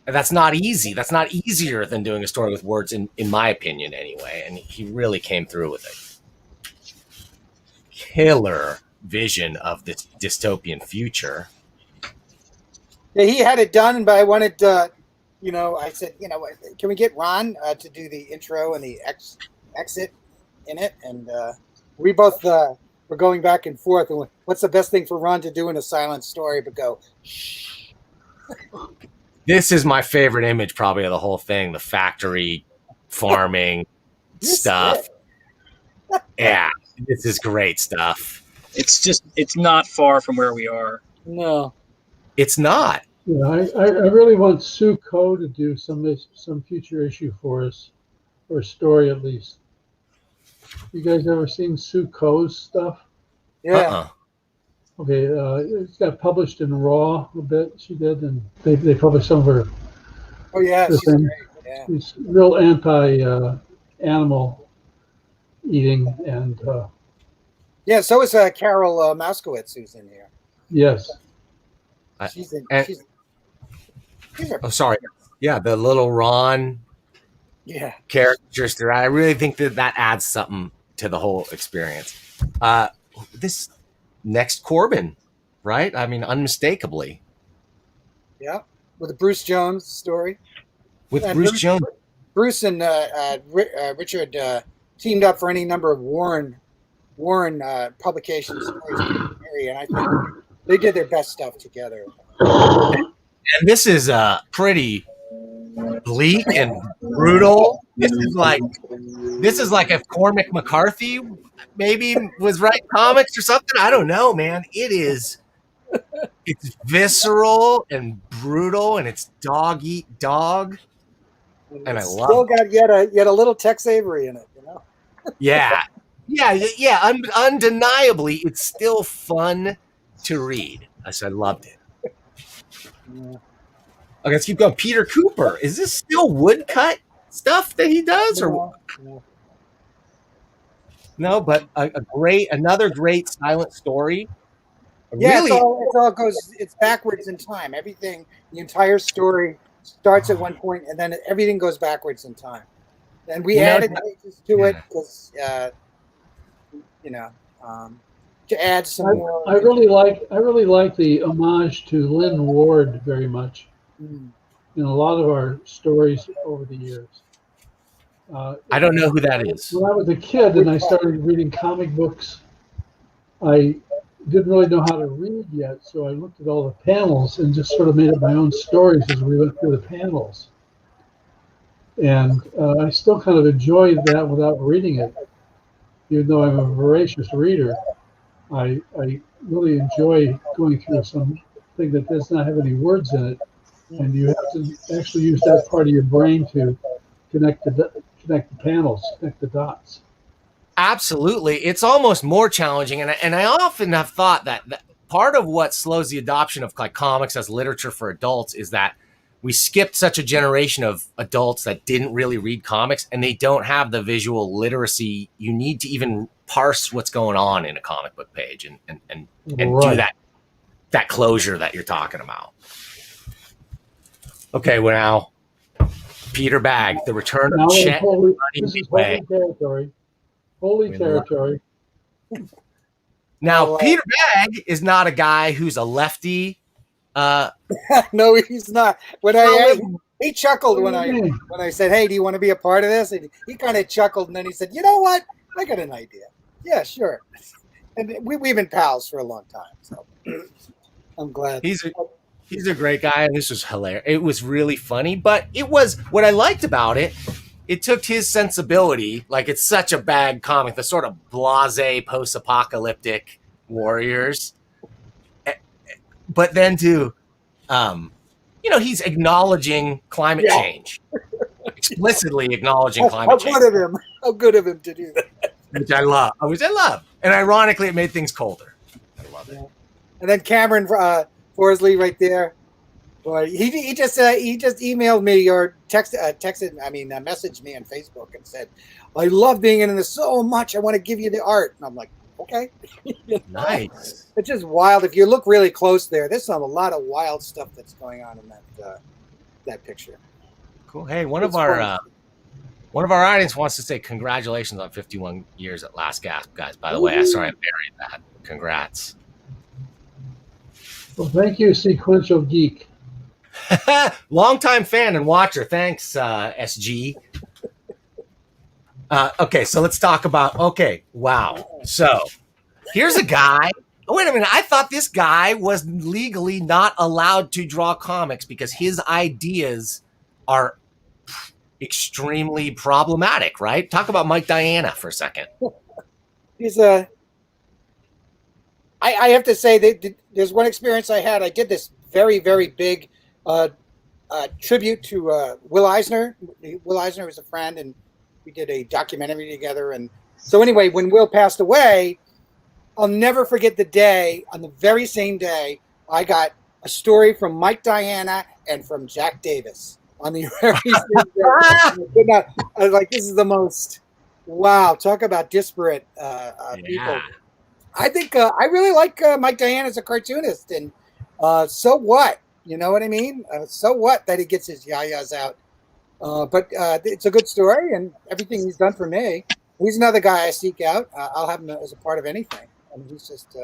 that's not easy. That's not easier than doing a story with words, in my opinion, anyway. And he really came through with a killer vision of this dystopian future. Yeah, he had it done, but I wanted, I said, can we get Ron to do the intro and the exit in it? And we both were going back and forth. And what's the best thing for Ron to do in a silent story? But go, shh. This is my favorite image, probably, of the whole thing. The factory farming stuff. Yeah, this is great stuff. It's not far from where we are. No, it's not. Yeah, I really want Sue Coe to do some future issue for us, or a story at least. You guys ever seen Sue Coe's stuff? Yeah. Okay, it's got published in Raw a bit. She did, and they published some of her. Oh yeah, she's great. Yeah. She's real anti-animal eating, and yeah. So is Carol Moskowitz, who's in here. Yes. Sorry. Yeah, the little Ron. Yeah. Characters. I really think that adds something to the whole experience. This. Next Corbin, right? I mean, unmistakably. Yeah, with the Bruce Jones story. With Bruce Jones. Bruce and Richard teamed up for any number of Warren publications area, and I think they did their best stuff together. And this is pretty bleak and brutal. This is like if Cormac McCarthy maybe was writing comics or something. I don't know, man. It's visceral and brutal, and it's dog eat dog. And I love still got yet a little Tex Avery in it, Yeah. Undeniably, it's still fun to read. I loved it. Yeah. Okay, let's keep going. Peter Cooper. Is this still woodcut stuff that he does, or no? But another great silent story. Yeah, really, it all goes. It's backwards in time. Everything, the entire story starts at one point, and then everything goes backwards in time. And we added pages to it because, to add some more. I really like the homage to Lynn Ward very much. In a lot of our stories over the years. I don't know who that is. When I was a kid and I started reading comic books, I didn't really know how to read yet, so I looked at all the panels and just sort of made up my own stories as we went through the panels. And I still kind of enjoy that without reading it. Even though I'm a voracious reader, I really enjoy going through something that does not have any words in it. And you have to actually use that part of your brain to connect the panels, connect the dots. Absolutely. It's almost more challenging. And I often have thought that part of what slows the adoption of like comics as literature for adults is that we skipped such a generation of adults that didn't really read comics, and they don't have the visual literacy you need to even parse what's going on in a comic book page and do that closure that you're talking about. Okay, we're now Peter Bagge, The Return of Chet. This is holy territory. Holy territory. Now, Peter Bagge is not a guy who's a lefty. No, he's not. When I asked, he chuckled when I said, "Hey, do you want to be a part of this?" And he kind of chuckled, and then he said, "You know what? I got an idea. Yeah, sure." And we've been pals for a long time, so I'm glad. He's a great guy, and this was hilarious. It was really funny, but it was what I liked about it. It took his sensibility, like it's such a bad comic, the sort of blasé post-apocalyptic warriors, but then he's acknowledging climate change, explicitly acknowledging climate change. How good of him to do that. Which I love. And ironically, it made things colder. I love it. And then Cameron Forsley right there. Boy, he just emailed me or messaged me on Facebook and said, "I love being in this so much. I want to give you the art." And I'm like, "Okay." Nice. It's just wild. If you look really close there, there's a lot of wild stuff that's going on in that picture. Cool. Hey, one of our audience wants to say congratulations on 51 years at Last Gasp, guys. By the way, I'm sorry I buried that. Congrats. Well, thank you, Sequential Geek. Longtime fan and watcher. Thanks, SG. Okay, so let's talk about. Okay, wow. So here's a guy. Oh, wait a minute. I thought this guy was legally not allowed to draw comics because his ideas are extremely problematic, right? Talk about Mike Diana for a second. He's I have to say that there's one experience I had. I did this very, very big tribute to Will Eisner. Will Eisner was a friend, and we did a documentary together. And so anyway, when Will passed away, I'll never forget the day. On the very same day, I got a story from Mike Diana and from Jack Davis on the very same day. I was like, this is the most, wow, talk about disparate people. I think I really like Mike Diana as a cartoonist, and so what? You know what I mean? So what that he gets his yayas out? But it's a good story, and everything he's done for me. He's another guy I seek out. I'll have him as a part of anything. I mean, he's just.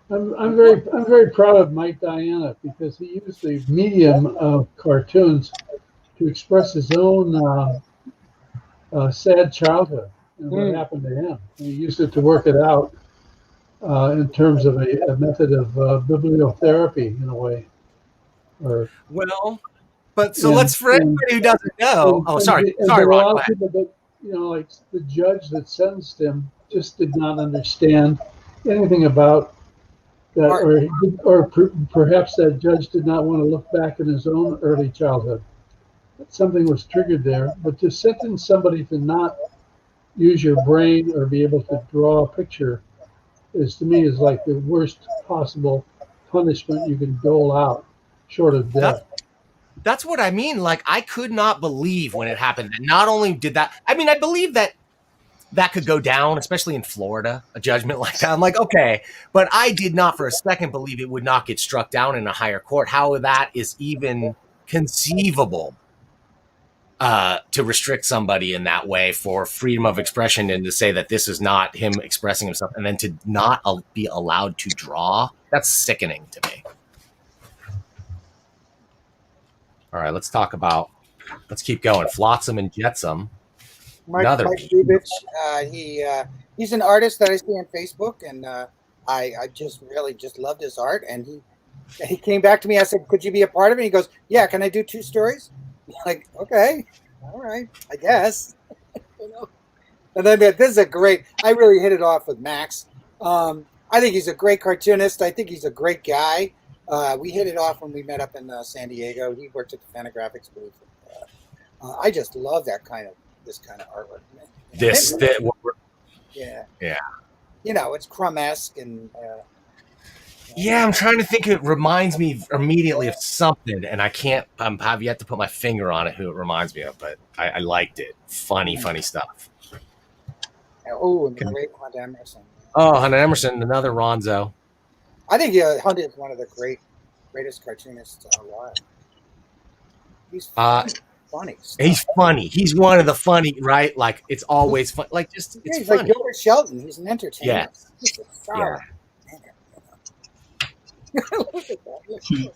I'm very proud of Mike Diana because he used the medium of cartoons to express his own sad childhood and what happened to him. And he used it to work it out in terms of a method of bibliotherapy in a way. Let's for anybody who doesn't know. Sorry, Ron. But like the judge that sentenced him just did not understand anything about that, or perhaps that judge did not want to look back in his own early childhood. Something was triggered there, but to sentence somebody to not use your brain or be able to draw a picture is, to me, is like the worst possible punishment you can dole out, short of death. That's what I mean. Like, I could not believe when it happened. And not only did that, I mean, I believe that could go down, especially in Florida, a judgment like that. I'm like, okay, but I did not for a second believe it would not get struck down in a higher court. How that is even conceivable to restrict somebody in that way for freedom of expression, and to say that this is not him expressing himself, and then to not be allowed to draw. That's sickening to me. All right, let's keep going. Flotsam and Jetsam. Mike Dubich, he's an artist that I see on Facebook, and I just really loved his art. And he came back to me. I said, "Could you be a part of it?" And he goes, "Yeah, can I do 2 stories?" I'm like, okay, all right, I guess. And then this is a great. I really hit it off with Max. I think he's a great cartoonist. I think he's a great guy. We hit it off when we met up in San Diego. He worked at the Fantagraphics booth. I just love this kind of artwork. Yeah. It's Crumb-esque and. Yeah, I'm trying to think. It reminds me immediately of something, and I can't. I've yet to put my finger on it who it reminds me of, but I liked it. Funny stuff. Oh, and the great Hunt Emerson. Oh, Hunt Emerson, another Ronzo. I think Hunt is one of the greatest cartoonists alive. He's funny. He's funny. He's one of the funny, right? Like, it's always fun. Like, just it's he's funny. Like Gilbert Shelton. He's an entertainer. Yeah. He's a star. Look at that.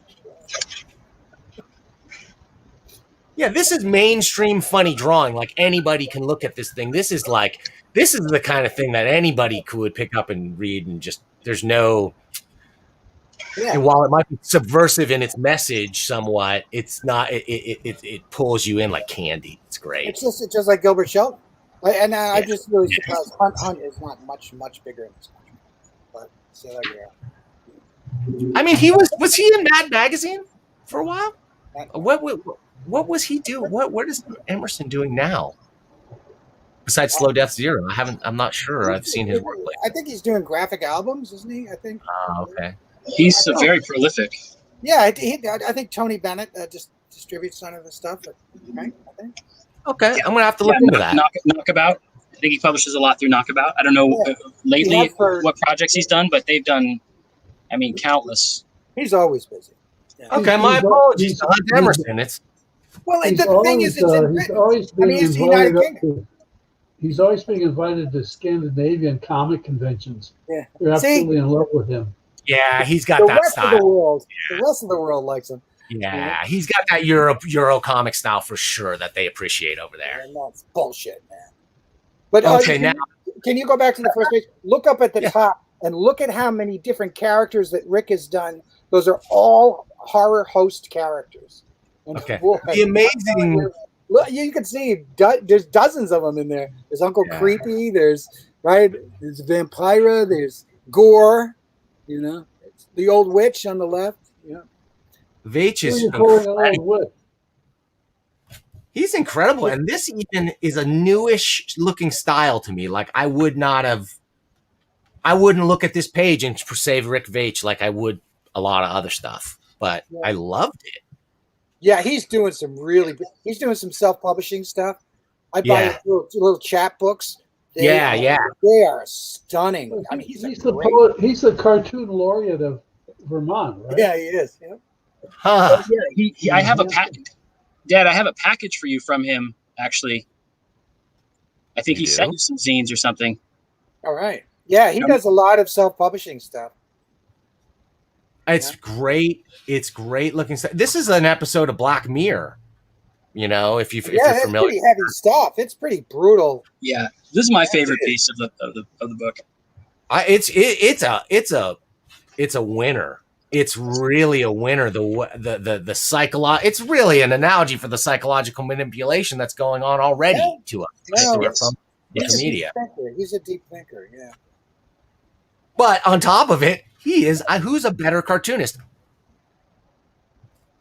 Yeah, this is mainstream funny drawing. Like, anybody can look at this thing. This is the kind of thing that anybody could pick up and read, and just there's no. Yeah. And while it might be subversive in its message somewhat, it's not. It pulls you in like candy. It's great. It's just like Gilbert Shelton, and I'm just really surprised. Hunt is not much bigger in this country, but so there you go. I mean, was he in Mad Magazine for a while? What was he doing? What is Emerson doing now? Besides Slow Death Zero, I'm not sure. I've seen his work lately. I think he's doing graphic albums, isn't he? I think. Okay. He's very prolific. Yeah, I think Tony Bennett just distributes some of the stuff, right? I think. Okay, Yeah. I'm gonna have to look into that. Knockabout. I think he publishes a lot through Knockabout. I don't know Yeah. lately what projects he's done, but they've done, I mean, countless. He's always busy. Yeah. Okay, my apologies to Hunt Emerson. It's Well, He's the thing is, it's in he's Britain. always I being mean, it's the United invited Kingdom. he's always being invited to Scandinavian comic conventions. Yeah. They're See? absolutely in love with him. yeah, he's got The that rest of the style. world, the rest of the world likes him. Yeah, he's got that Euro comic style for sure that they appreciate over there. And that's bullshit, man. But Okay, now can you go back to the first page? Look up at the top and look at how many different characters that Rick has done. Those are all horror host characters. And okay, boy, the amazing. look, you can see there's dozens of them in there. There's Uncle Creepy. There's Vampira. There's Gore. You know, it's the old witch on the left. Yeah, Veitch is he's incredible, and this even is a newish looking style to me. Like I wouldn't look at this page and save Rick Veitch like I would a lot of other stuff, but I loved it. Yeah, he's doing some self-publishing stuff. I buy his little chapbooks. They are stunning. I mean, he's the poet. He's the cartoon laureate of Vermont, right? Yeah, he is. Yeah. Huh. Yeah, I have a package. Dad, I have a package for you from him, actually. I think he sent you some zines or something. All right. Yeah, he does a lot of self-publishing stuff. It's great. It's great looking stuff. This is an episode of Black Mirror. You know, if you're familiar. It's pretty heavy stuff. It's pretty brutal. Yeah, this is my favorite piece of the book. It's a winner. It's really a winner. The psychological. It's really an analogy for the psychological manipulation that's going on already to us from the media. He's a deep thinker. Yeah. But on top of it, he is. Who's a better cartoonist?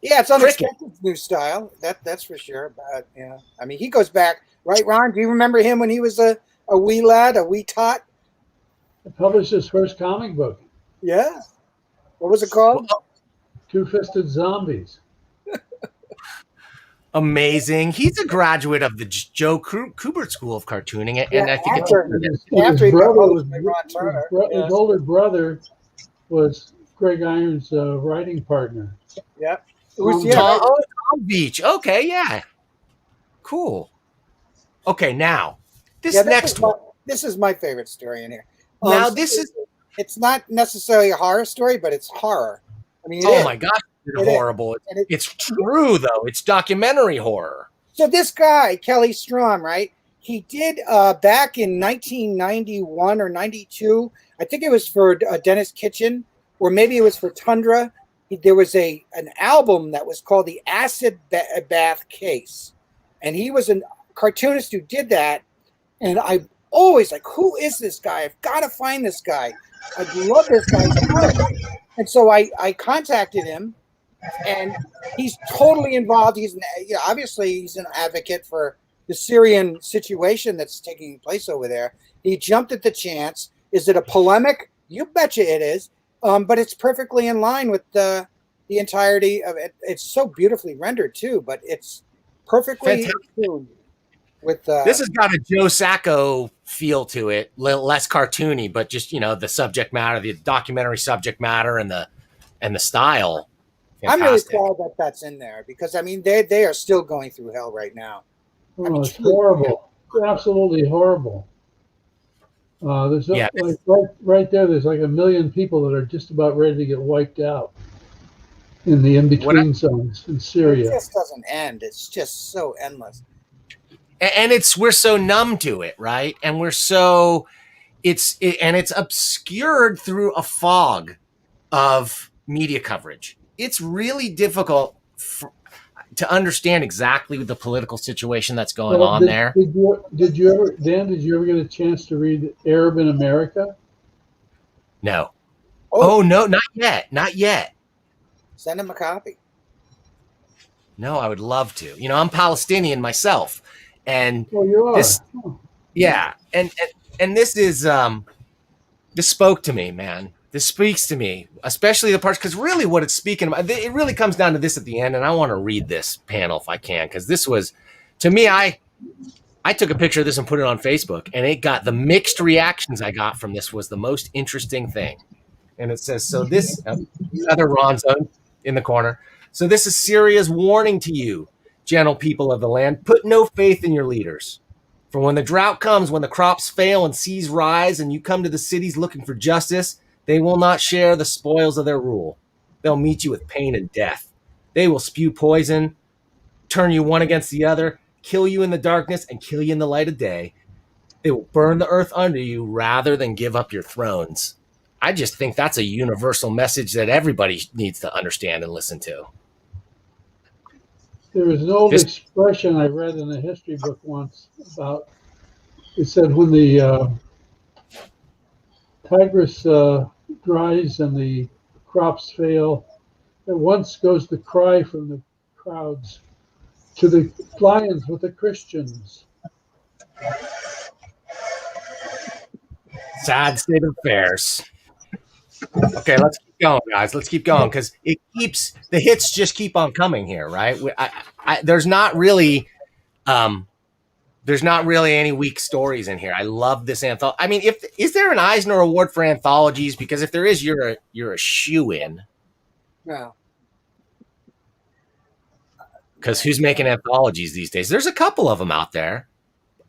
Yeah, it's unexpected new style. That's for sure. But I mean, he goes back, right, Ron? Do you remember him when he was a wee lad, a wee tot? He published his first comic book. Yeah. What was it called? Two-Fisted Zombies. Amazing. He's a graduate of the Joe Kubert School of Cartooning, and I think his older brother was Greg Iron's writing partner. Yep. Tom Beach. Okay, yeah. Cool. Okay, now this next one. This is my favorite story in here. Now it's not necessarily a horror story, but it's horror. I mean, my gosh, it's horrible. It's true though. It's documentary horror. So this guy, Kelly Strom, right? He did back in 1991 or 92. I think it was for Dennis Kitchen, or maybe it was for Tundra. There was an album that was called The Acid Bath Case. And he was a cartoonist who did that. And I always who is this guy? I've got to find this guy. I love this guy. And so I contacted him, and he's totally involved. Obviously he's an advocate for the Syrian situation that's taking place over there. He jumped at the chance. Is it a polemic? You betcha it is. But it's perfectly in line with the entirety of it. It's so beautifully rendered too, but it's perfectly in tune with this has got a Joe Sacco feel to it, less cartoony, but just the subject matter, the documentary subject matter, and the style. Fantastic. I'm really proud that that's in there because I mean they are still going through hell right now. It's horrible. It's absolutely horrible. There's right there. There's like 1 million people that are just about ready to get wiped out in the in-between zones in Syria. It just doesn't end. It's just so endless. And we're so numb to it, right? And it's obscured through a fog of media coverage. It's really difficult to understand exactly the political situation that's going on there. Did you ever get a chance to read Arab in America? No. Oh no, not yet. Send him a copy. No, I would love to. I'm Palestinian myself, and you are. And this is this spoke to me, man. This speaks to me, especially the parts, because really what it's speaking about, it really comes down to this at the end, and I want to read this panel if I can, because this was, to me, I took a picture of this and put it on Facebook, and it got the mixed reactions I got from this was the most interesting thing. And it says, so this, other Ron zone in the corner. So this is Syria's warning to you, gentle people of the land, put no faith in your leaders. For when the drought comes, when the crops fail and seas rise, and you come to the cities looking for justice, they will not share the spoils of their rule. They'll meet you with pain and death. They will spew poison, turn you one against the other, kill you in the darkness and kill you in the light of day. They will burn the earth under you rather than give up your thrones. I just think that's a universal message that everybody needs to understand and listen to. There was an old expression I read in a history book once about, it said when the Tigris dries and the crops fail, at once goes the cry from the crowds to the lions with the Christians. Sad state of affairs. Okay, let's keep going, guys. Let's keep going because the hits just keep on coming here, right? There's not really any weak stories in here. I love this anthology. I mean, is there an Eisner Award for anthologies? Because if there is, you're a shoe-in. No. Because who's making anthologies these days? There's a couple of them out there.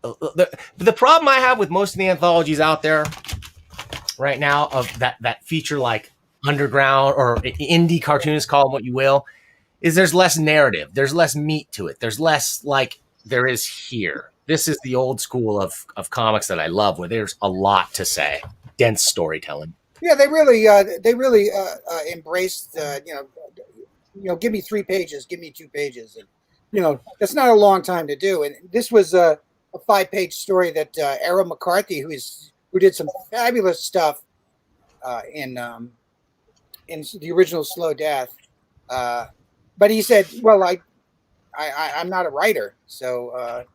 The problem I have with most of the anthologies out there right now of that feature like underground or indie cartoonists, call them what you will, is there's less narrative. There's less meat to it. There's less like there is here. This is the old school of comics that I love, where there's a lot to say, dense storytelling. Yeah, they really embraced give me 3 pages, give me 2 pages, and that's not a long time to do. And this was a 5-page story that Errol McCarthy, who did some fabulous stuff in the original Slow Death, but he said, "Well, I'm not a writer, so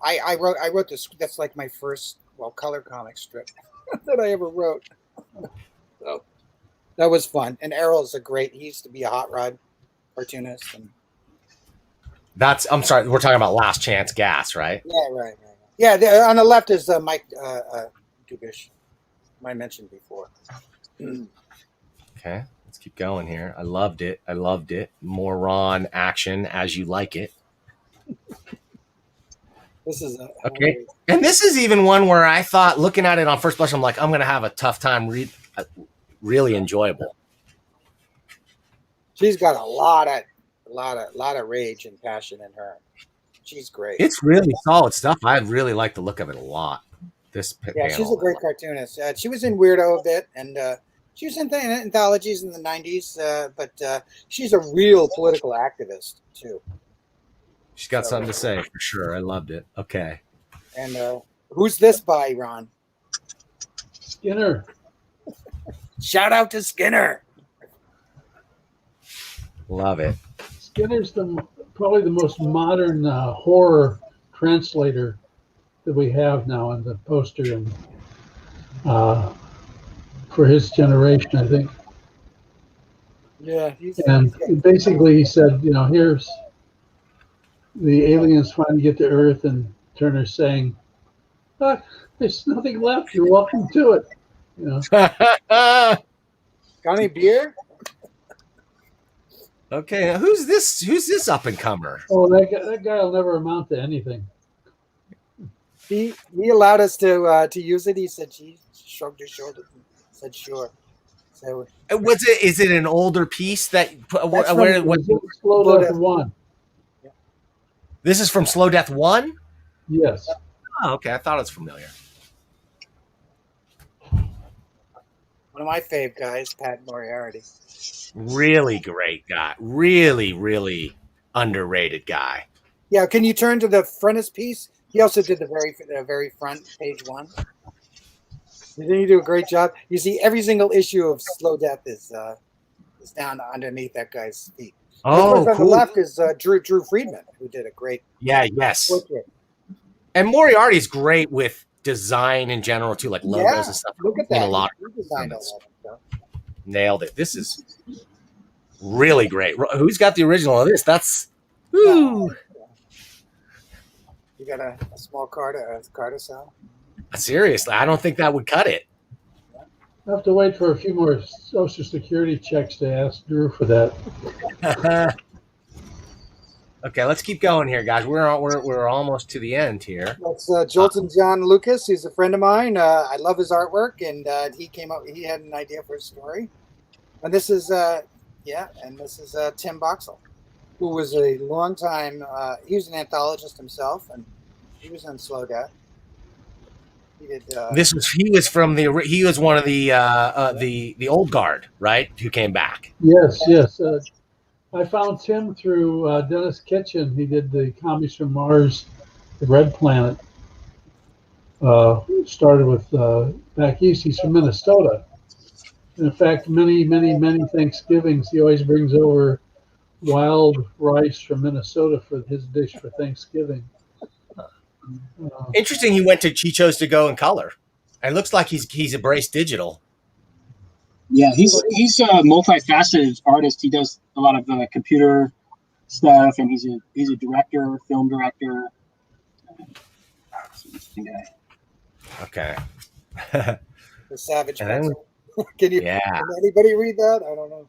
I wrote this. That's like my first color comic strip that I ever wrote." So that was fun. And Errol's he used to be a hot rod cartoonist. And I'm sorry, we're talking about Last Chance Gas, right? Yeah, right. Yeah, on the left is Mike Dubish, I mentioned before. Okay, let's keep going here. I loved it. More Ron action as you like it. This is okay. And this is even one where I thought, looking at it on first blush, I'm like, I'm going to have a tough time really enjoyable. She's got a lot of rage and passion in her. She's great. It's really solid stuff. I really like the look of it a lot. Yeah, she's a great cartoonist. She was in Weirdo a bit, and she was in anthologies in the 90s, but she's a real political activist, too. She's got something to say, for sure. I loved it. Okay. And who's this by, Ron? Skinner. Shout out to Skinner. Love it. Skinner's probably the most modern horror translator that we have now in the poster, and for his generation, I think. Yeah. Basically, he said, here's the aliens finally get to Earth, and Turner's saying, "There's nothing left. You're welcome to it." Got any beer? Okay, now who's this up and comer? Oh, that guy will never amount to anything. He allowed us to use it. He said, she shrugged her shoulders and said, "Sure." So is it an older piece that Slow Death 1? This is from Slow Death 1? Yes. Oh, okay. I thought it was familiar. One of my fave guys, Pat Moriarty. Really great guy. Really, really underrated guy. Yeah. Can you turn to the frontispiece? He also did the very front, page 1. Didn't he do a great job? You see, every single issue of Slow Death is down underneath that guy's feet. Oh, on cool. the left is Drew Friedman, who did a great. Yes. Portrait. And Moriarty's great with design in general too, like logos and stuff. Look at that. A lot. He designed all that stuff. Nailed it. This is really great. Who's got the original of this? That's You got a small card to sell? seriously. I don't think that would cut it. I have to wait for a few more Social Security checks to ask Drew for that. Okay, let's keep going here, guys. We're almost to the end here. That's Jolton John Lucas. He's a friend of mine. I love his artwork, and he had an idea for a story. And this is Tim Boxall, who was a long time. He was an anthologist himself, and he was on Slow Death. He did. He was one of the old guard, right? Who came back. Yes. I found Tim through Dennis Kitchen. He did the Comics from Mars, the Red Planet. Started with back east. He's from Minnesota. In fact, many Thanksgivings, he always brings over wild rice from Minnesota for his dish for Thanksgiving. Interesting. He chose to go in color. It looks like he's embraced digital. Yeah, he's a multifaceted artist. He does a lot of computer stuff, and he's a director, film director. Okay. The Savage. Can anybody read that? I don't know.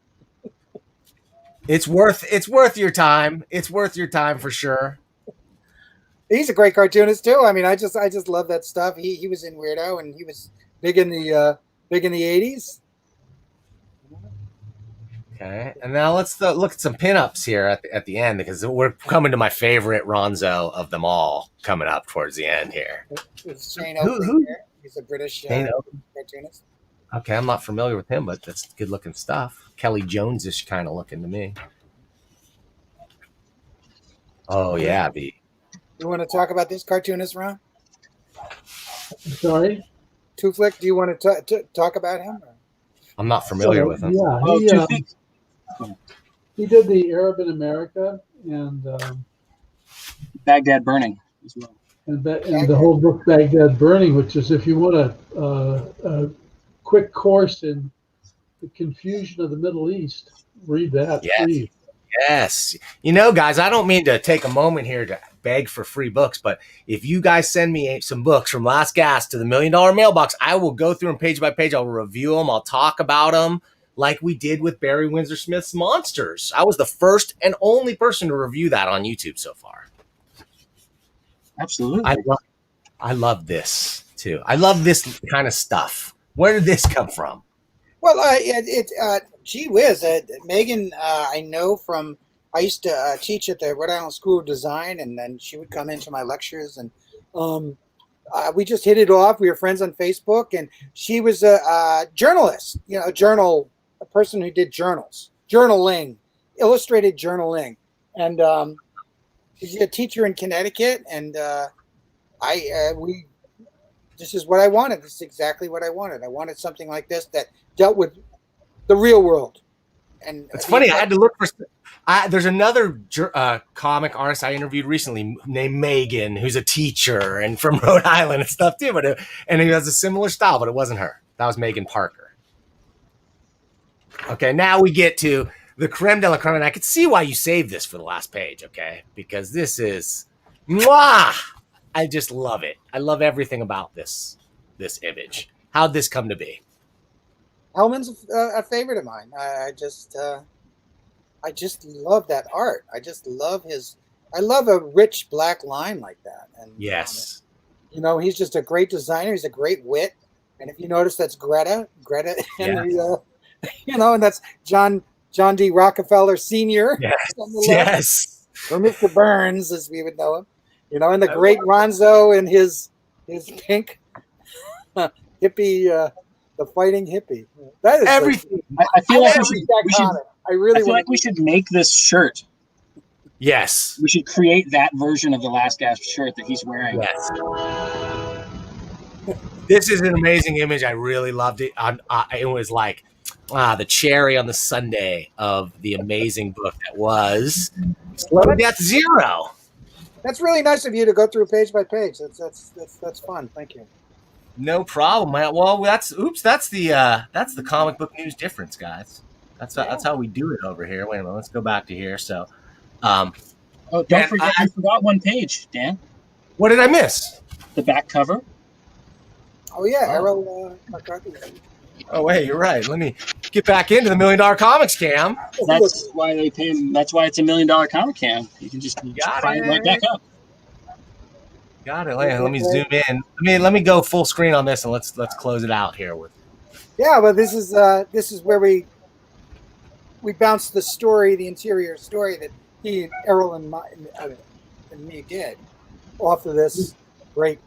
It's worth your time. It's worth your time for sure. He's a great cartoonist too. I mean, I just love that stuff. He was in Weirdo, and he was big in the 80s. Okay, and now let's look at some pinups here at the end, because we're coming to my favorite Ronzo of them all coming up towards the end here. It's Shane Oakley here. He's a British cartoonist. Okay, I'm not familiar with him, but that's good looking stuff. Kelly Jones-ish kind of looking to me. Oh yeah, You want to talk about this cartoonist, Ron? Sorry? Two Flick, do you want to talk about him? I'm not familiar with him. Yeah, he did the Arab in America and Baghdad Burning as well. And the whole book Baghdad Burning, which is, if you want a quick course in the confusion of the Middle East, read that, please. Yes. You know, guys, I don't mean to take a moment here to beg for free books, but if you guys send me some books from Last Gasp to the $1 Million Mailbox, I will go through them page by page. I'll review them. I'll talk about them like we did with Barry Windsor Smith's Monsters. I was the first and only person to review that on YouTube so far. Absolutely. I love this too. I love this kind of stuff. Where did this come from? Well, gee whiz, Megan, I know from, I used to teach at the Rhode Island School of Design, and then she would come into my lectures, and we just hit it off. We were friends on Facebook, and she was a journalist, a person who did journaling, illustrated journaling, and she's a teacher in Connecticut, and this is what I wanted. This is exactly what I wanted. I wanted something like this that dealt with the real world. And it's funny. I had to look for. There's another comic artist I interviewed recently named Megan, who's a teacher and from Rhode Island and stuff too. And he has a similar style, but it wasn't her. That was Megan Parker. Okay, now we get to the creme de la creme, and I could see why you saved this for the last page. Okay, because this is, mwah! I just love it. I love everything about this image. How'd this come to be? Hellman's a favorite of mine. I just love that art. I just love I love a rich black line like that. And yes, he's just a great designer. He's a great wit. And if you notice, that's Greta Henry, and that's John D. Rockefeller Sr. Yes. Or Mr. Burns, as we would know him. And the great Ronzo and his pink hippie, the fighting hippie. That is everything. I feel like we should make this shirt. Yes. We should create that version of the Last Gasp shirt that he's wearing. Yes. This is an amazing image. I really loved it. It was like the cherry on the sundae of the amazing book that was Slow Death Zero. That's really nice of you to go through page by page. That's fun. Thank you. No problem, man. Well, that's the comic book news difference, guys. That's how we do it over here. Wait a minute, let's go back to here. So, um, Oh, don't man, forget, you forgot one page, Dan. what did I miss? The back cover. Oh yeah, Errol McCarthy. Oh wait, you're right. Let me get back into the $1 Million Comics, Cam. That's why they pay him. That's why it's $1 Million Comic Cam. You can just find it right back up. Got it. Let me zoom in. Let me go full screen on this, and let's close it out here with. Yeah, but this is where we bounced the story, the interior story that he, Errol, and me did off of this great.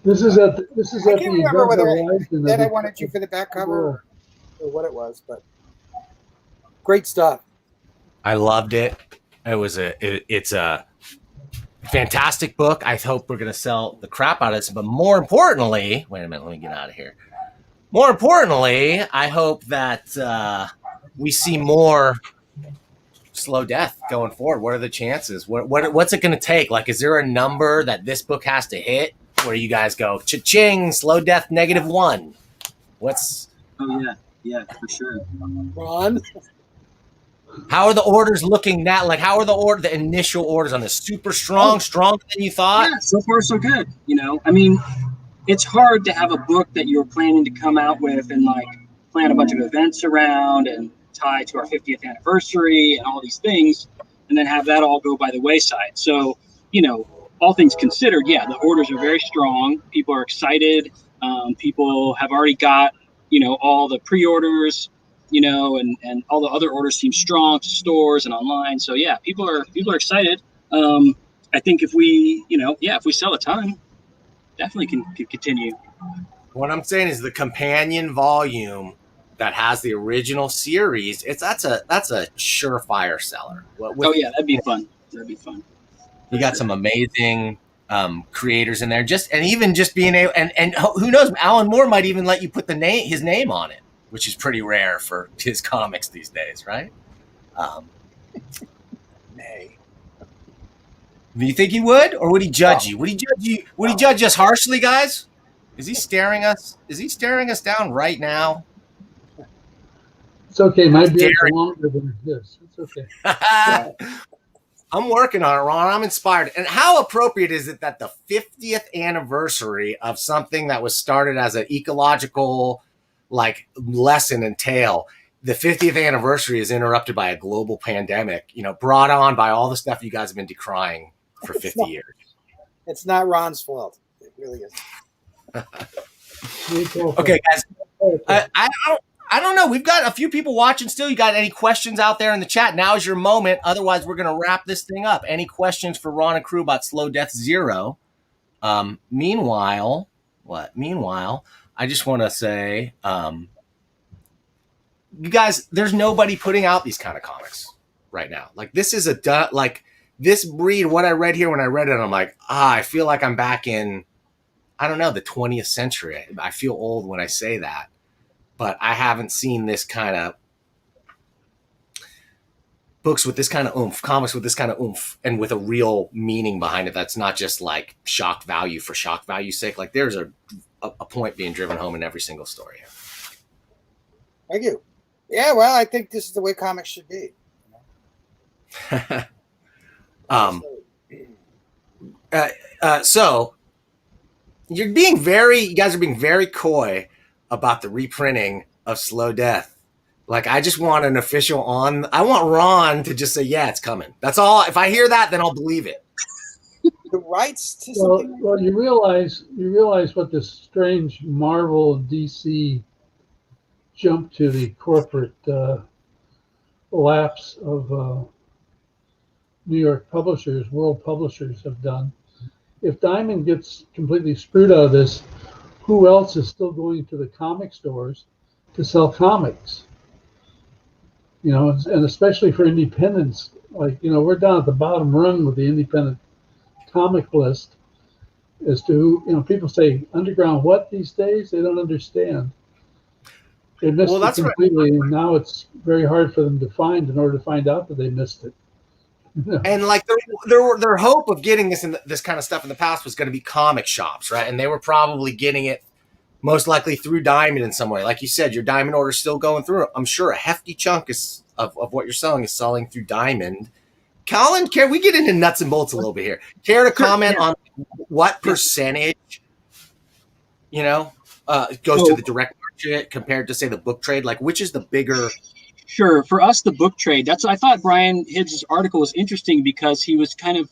This is at I can't remember whether I wanted you for the back cover or what it was, but great stuff. I loved it. It's a fantastic book. I hope we're going to sell the crap out of this. But more importantly, wait a minute, let me get out of here. More importantly, I hope that we see more Slow Death going forward. What are the chances? What's it going to take? Like, is there a number that this book has to hit where you guys go, cha-ching, Slow Death -1? What's? Oh yeah, for sure. Ron, how are the orders looking now? Like, how are the initial orders on this? Super strong, stronger than you thought? Yeah, so far so good. I mean, it's hard to have a book that you're planning to come out with and like plan a bunch of events around and tie to our 50th anniversary and all these things, and then have that all go by the wayside. So, all things considered, yeah, the orders are very strong. People are excited. People have already got, all the pre-orders, and all the other orders seem strong to stores and online. So yeah, people are excited. I think if we, if we sell a ton, definitely can continue. What I'm saying is the companion volume that has the original series, that's a surefire seller. Oh yeah, that'd be fun. You got some amazing creators in there. Even being able, and who knows, Alan Moore might even let you put his name on it, which is pretty rare for his comics these days, right? nay. Do you think he would, or would he judge you? Would he judge you? Would he judge us harshly, guys? Is he staring us? Is he staring us down right now? It's okay. My beard's longer than his. It's okay. I'm working on it, Ron. I'm inspired. And how appropriate is it that the 50th anniversary of something that was started as an ecological lesson and tale, the 50th anniversary is interrupted by a global pandemic, brought on by all the stuff you guys have been decrying for 50 years. It's not Ron's fault. It really isn't. Okay, guys. I don't know. We've got a few people watching still. You got any questions out there in the chat? Now is your moment. Otherwise, we're going to wrap this thing up. Any questions for Ron and crew about Slow Death Zero? Meanwhile, I just want to say, you guys, there's nobody putting out these kind of comics right now. Like, this is this breed, what I read here when I read it, I'm like, I feel like I'm back in, I don't know, the 20th century. I feel old when I say that. But I haven't seen this kind of books with this kind of oomph, comics with this kind of oomph, and with a real meaning behind it. That's not just like shock value for shock value's sake. Like, there's a point being driven home in every single story. Thank you. Yeah, well, I think this is the way comics should be. So you guys are being very coy about the reprinting of Slow Death. Like, I just want an official I want Ron to just say, yeah, it's coming. That's all. If I hear that, then I'll believe it. The rights to something. Well, you realize what this strange Marvel DC jump to the corporate lapse of New York publishers, world publishers have done. If Diamond gets completely screwed out of this, who else is still going to the comic stores to sell comics? And especially for independents, we're down at the bottom rung with the independent comic list as to who, people say underground what these days? They don't understand. They missed it completely, right. And now it's very hard for them to find in order to find out that they missed it. And like their hope of getting this kind of stuff in the past was going to be comic shops, right? And they were probably getting it most likely through Diamond in some way. Like you said, your Diamond order is still going through. I'm sure a hefty chunk of what you're selling is selling through Diamond. Colin, can we get into nuts and bolts a little bit here? Care to comment on what percentage, goes to the direct market compared to, say, the book trade? Like, which is the bigger? Sure. For us, the book trade, I thought Brian Hibbs' article was interesting because he was kind of,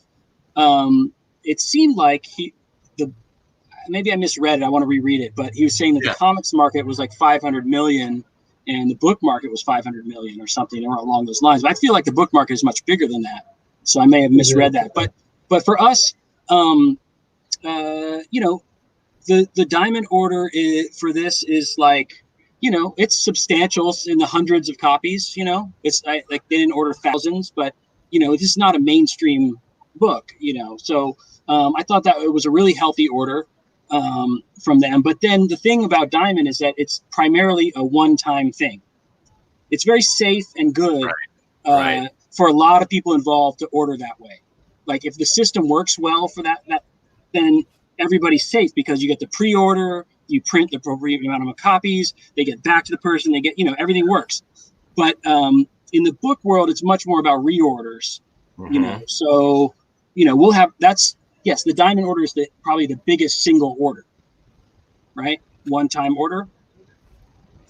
it seemed like maybe I misread it. I want to reread it, but he was saying that the comics market was like 500 million and the book market was 500 million or something along those lines. But I feel like the book market is much bigger than that. So I may have misread that. But for us, the Diamond order for this is like, it's substantial in the hundreds of copies. It's like they didn't order thousands, but this is not a mainstream book. So I thought that it was a really healthy order from them. But then the thing about Diamond is that it's primarily a one-time thing. It's very safe and good for a lot of people involved to order that way. Like if the system works well for that then everybody's safe because you get the pre-order. You print the appropriate amount of copies, they get back to the person, they get, everything works. But in the book world, it's much more about reorders, So, we'll have, the Diamond order is probably the biggest single order, right? One-time order.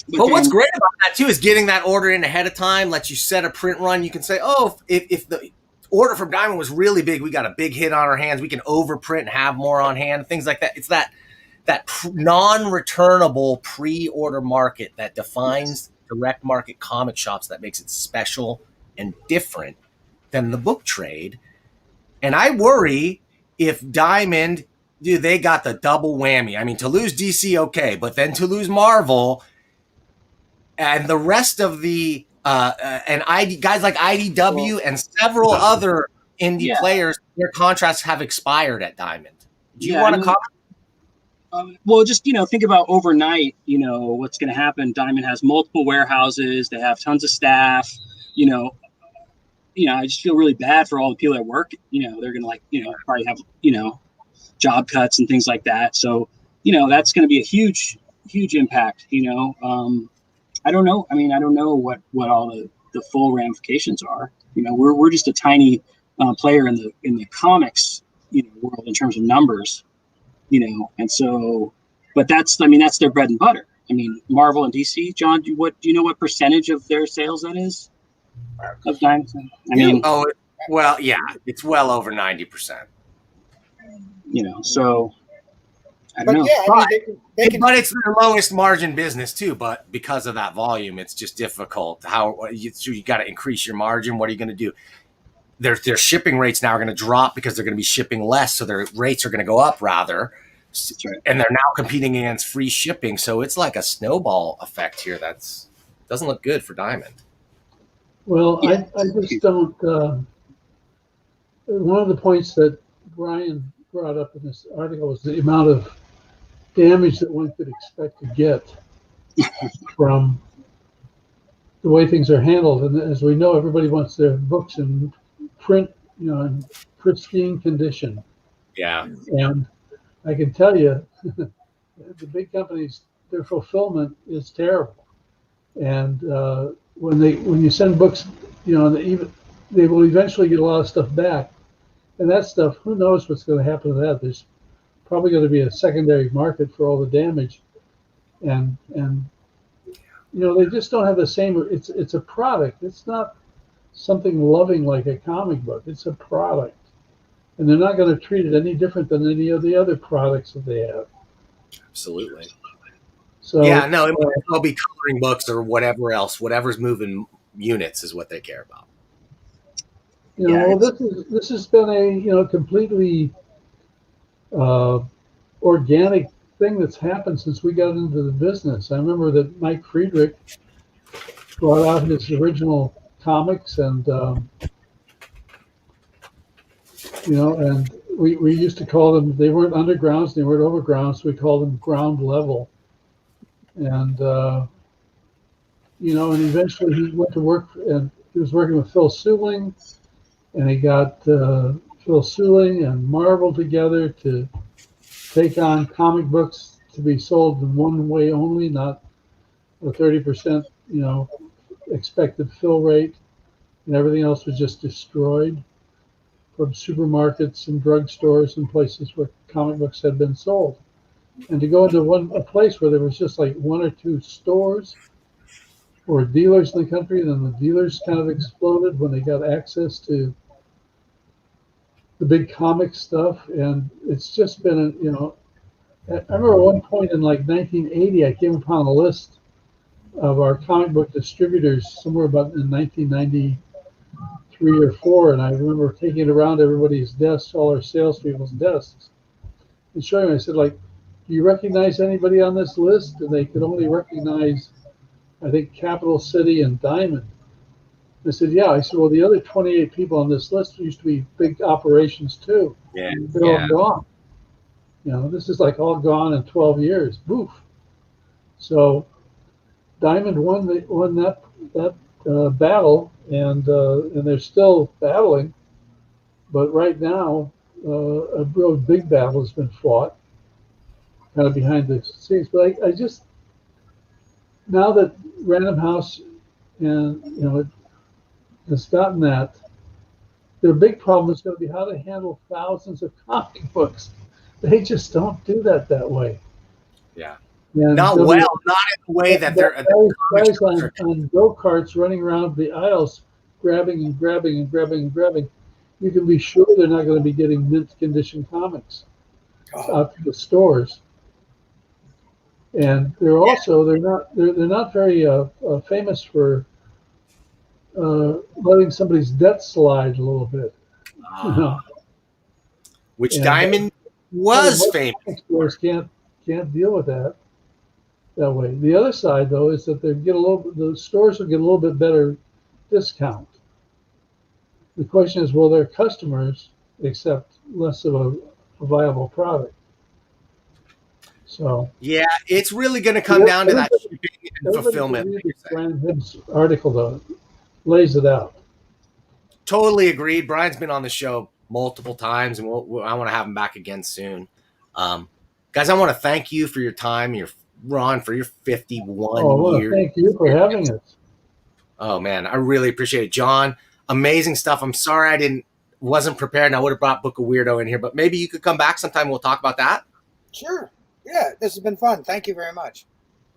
But what's great about that, too, is getting that order in ahead of time, lets you set a print run. You can say, if the order from Diamond was really big, we got a big hit on our hands, we can overprint and have more on hand, things like that. It's that non-returnable pre-order market that defines direct market comic shops that makes it special and different than the book trade. And I worry if Diamond, they got the double whammy. I mean, to lose DC, okay, but then to lose Marvel and the rest of the guys like IDW and several other indie players, their contracts have expired at Diamond. Do you want to comment? Well, just, think about overnight, what's going to happen. Diamond has multiple warehouses. They have tons of staff, I just feel really bad for all the people that work, they're going to probably have, job cuts and things like that. So, that's going to be a huge, huge impact, I don't know. I mean, I don't know what all the full ramifications are. We're just a tiny player in the comics, world in terms of numbers. And so, but that's their bread and butter. I mean, Marvel and DC, John, do you know what percentage of their sales that is of Diamond? I mean, it's well over 90%. So I don't know. Yeah, but it's their lowest margin business too. But because of that volume, it's just difficult. You got to increase your margin. What are you going to do? Their shipping rates now are going to drop because they're going to be shipping less, so their rates are going to go up rather. And they're now competing against free shipping, so it's like a snowball effect here. Doesn't look good for Diamond. Well, I just don't. One of the points that Brian brought up in this article was the amount of damage that one could expect to get from the way things are handled. And as we know, everybody wants their books in print, in pristine condition. Yeah. And I can tell you, the big companies, their fulfillment is terrible. And when you send books, they will eventually get a lot of stuff back. And that stuff, who knows what's going to happen to that? There's probably going to be a secondary market for all the damage. And they just don't have the same. It's a product. It's not something loving like a comic book. It's a product, and they're not going to treat it any different than any of the other products that they have. Absolutely. So it might as well be coloring books or whatever else. Whatever's moving units is what they care about. This has been a completely organic thing that's happened since we got into the business. I remember that Mike Friedrich brought out his original comics, and and we used to call them, they weren't undergrounds, they weren't overgrounds, so we called them ground level. And and eventually he went to work, and he was working with Phil Suling, and he got Phil Suling and Marvel together to take on comic books to be sold in one way only, not a 30%, expected fill rate, and everything else was just destroyed from supermarkets and drugstores and places where comic books had been sold. And to go into a place where there was just like one or two stores or dealers in the country, and then the dealers kind of exploded when they got access to the big comic stuff. And it's just been, I remember at one point in like 1980, I came upon a list of our comic book distributors somewhere about in 1993 or 4, and I remember taking it around everybody's desks, all our salespeople's desks, and showing them. I said, like, do you recognize anybody on this list? And they could only recognize, I think, Capital City and Diamond. I said, yeah. I said, well, the other 28 people on this list used to be big operations too. Yeah. They're all gone. This is like all gone in 12 years. Boof. So Diamond won that battle, and they're still battling. But right now, a real big battle has been fought, kind of behind the scenes. But I just, now that Random House and it has gotten that, their big problem is going to be how to handle thousands of comic books. They just don't do that way. Yeah. And not in the way that they're guys on go-karts running around the aisles, grabbing. You can be sure they're not going to be getting mint condition comics out to the stores. And they're not very famous for letting somebody's debt slide a little bit. Which Diamond was famous. Stores can't deal with that way. The other side, though, is that the stores will get a little bit better discount. The question is, will their customers accept less of a viable product? So yeah, it's really going to come down to that shipping and fulfillment. Brian Hibbs' article, though, lays it out. Totally agreed. Brian's been on the show multiple times, and I want to have him back again soon. Guys, I want to thank you for your time, Ron, for your 51 years. Thank you for having us. Oh man, I really appreciate it, John. Amazing stuff. I'm sorry I wasn't prepared, and I would have brought Book of Weirdo in here, but maybe you could come back sometime. We'll talk about that. Sure. Yeah, this has been fun. Thank you very much.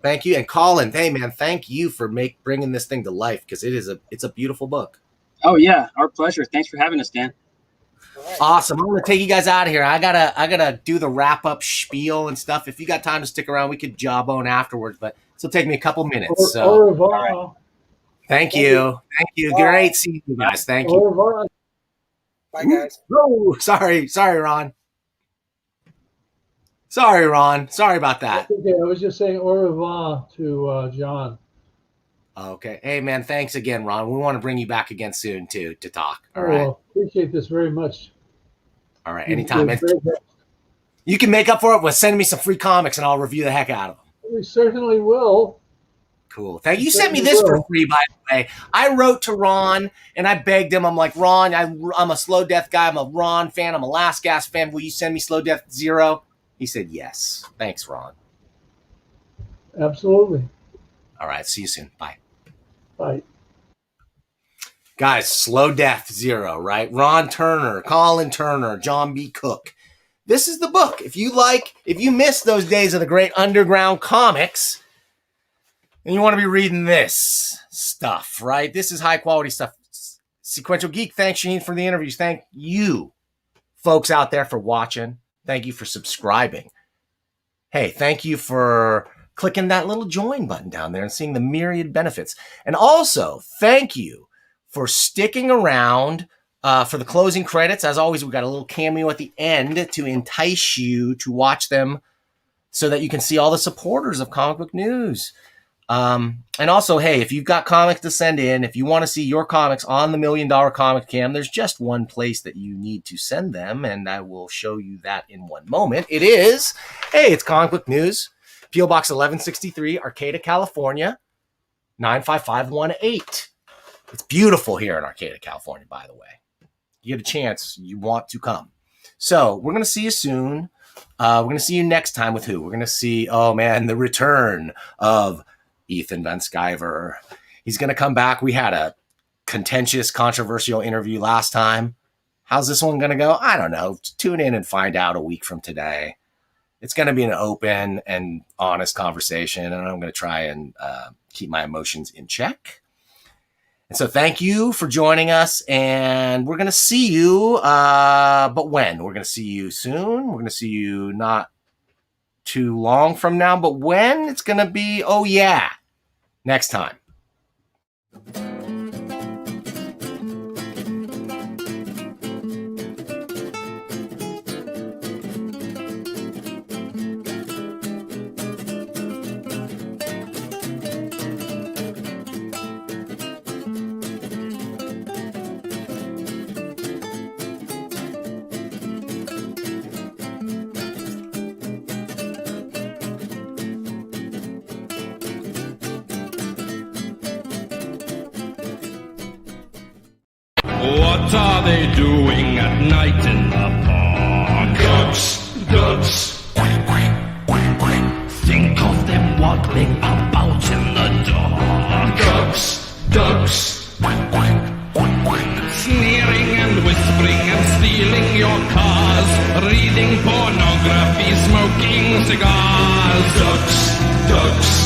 Thank you, and Colin. Hey man, thank you for bringing this thing to life, because it's a beautiful book. Oh yeah, our pleasure. Thanks for having us, Dan. Right. Awesome. I'm gonna take you guys out of here. I gotta do the wrap up spiel and stuff. If you got time to stick around, we could jawbone afterwards, but it'll take me a couple minutes. Au revoir. Right. Thank you. Great seeing you guys. Thank you. Au revoir. Bye, guys. Oh, sorry, Ron. Sorry about that. Okay, I was just saying au revoir to John. Okay. Hey, man, thanks again, Ron. We want to bring you back again soon, too, to talk. All right. Well, appreciate this very much. All right. Anytime. You can make up for it with sending me some free comics, and I'll review the heck out of them. We certainly will. Cool. Thank you. You sent me this for free, by the way. I wrote to Ron, and I begged him. I'm like, Ron, I'm a Slow Death guy. I'm a Ron fan. I'm a Last Gasp fan. Will you send me Slow Death 0? He said yes. Thanks, Ron. Absolutely. All right. See you soon. Bye. Bye. Guys, Slow Death 0, right? Ron Turner, Colin Turner, John B. Cooke. This is the book. If you miss those days of the great underground comics, and you want to be reading this stuff, right? This is high quality stuff. Sequential Geek, thanks, Shaheen, for the interviews. Thank you, folks out there, for watching. Thank you for subscribing. Hey, thank you for clicking that little join button down there and seeing the myriad benefits. And also, thank you for sticking around for the closing credits. As always, we got a little cameo at the end to entice you to watch them so that you can see all the supporters of Comic Book News. And also, hey, if you've got comics to send in, if you want to see your comics on the $1 Million Comic Cam, there's just one place that you need to send them, and I will show you that in one moment. It's Comic Book News, P.O. Box 1163, Arcata, California, 95518. It's beautiful here in Arcata, California, by the way. you get a chance, you want to come. So we're going to see you soon. We're going to see you next time with who? We're going to see, oh man, the return of Ethan Van Sciver. He's going to come back. We had a contentious, controversial interview last time. How's this one going to go? I don't know. Tune in and find out a week from today. It's going to be an open and honest conversation, and I'm going to try and keep my emotions in check. And so thank you for joining us, and we're going to see you, but when? We're going to see you soon. We're going to see you not too long from now, but when? It's going to be, oh yeah, next time. What are they doing at night in the park? Ducks. Think of them waddling about in the dark. Ducks. Sneering and whispering and stealing your cars. Reading pornography, smoking cigars. Ducks.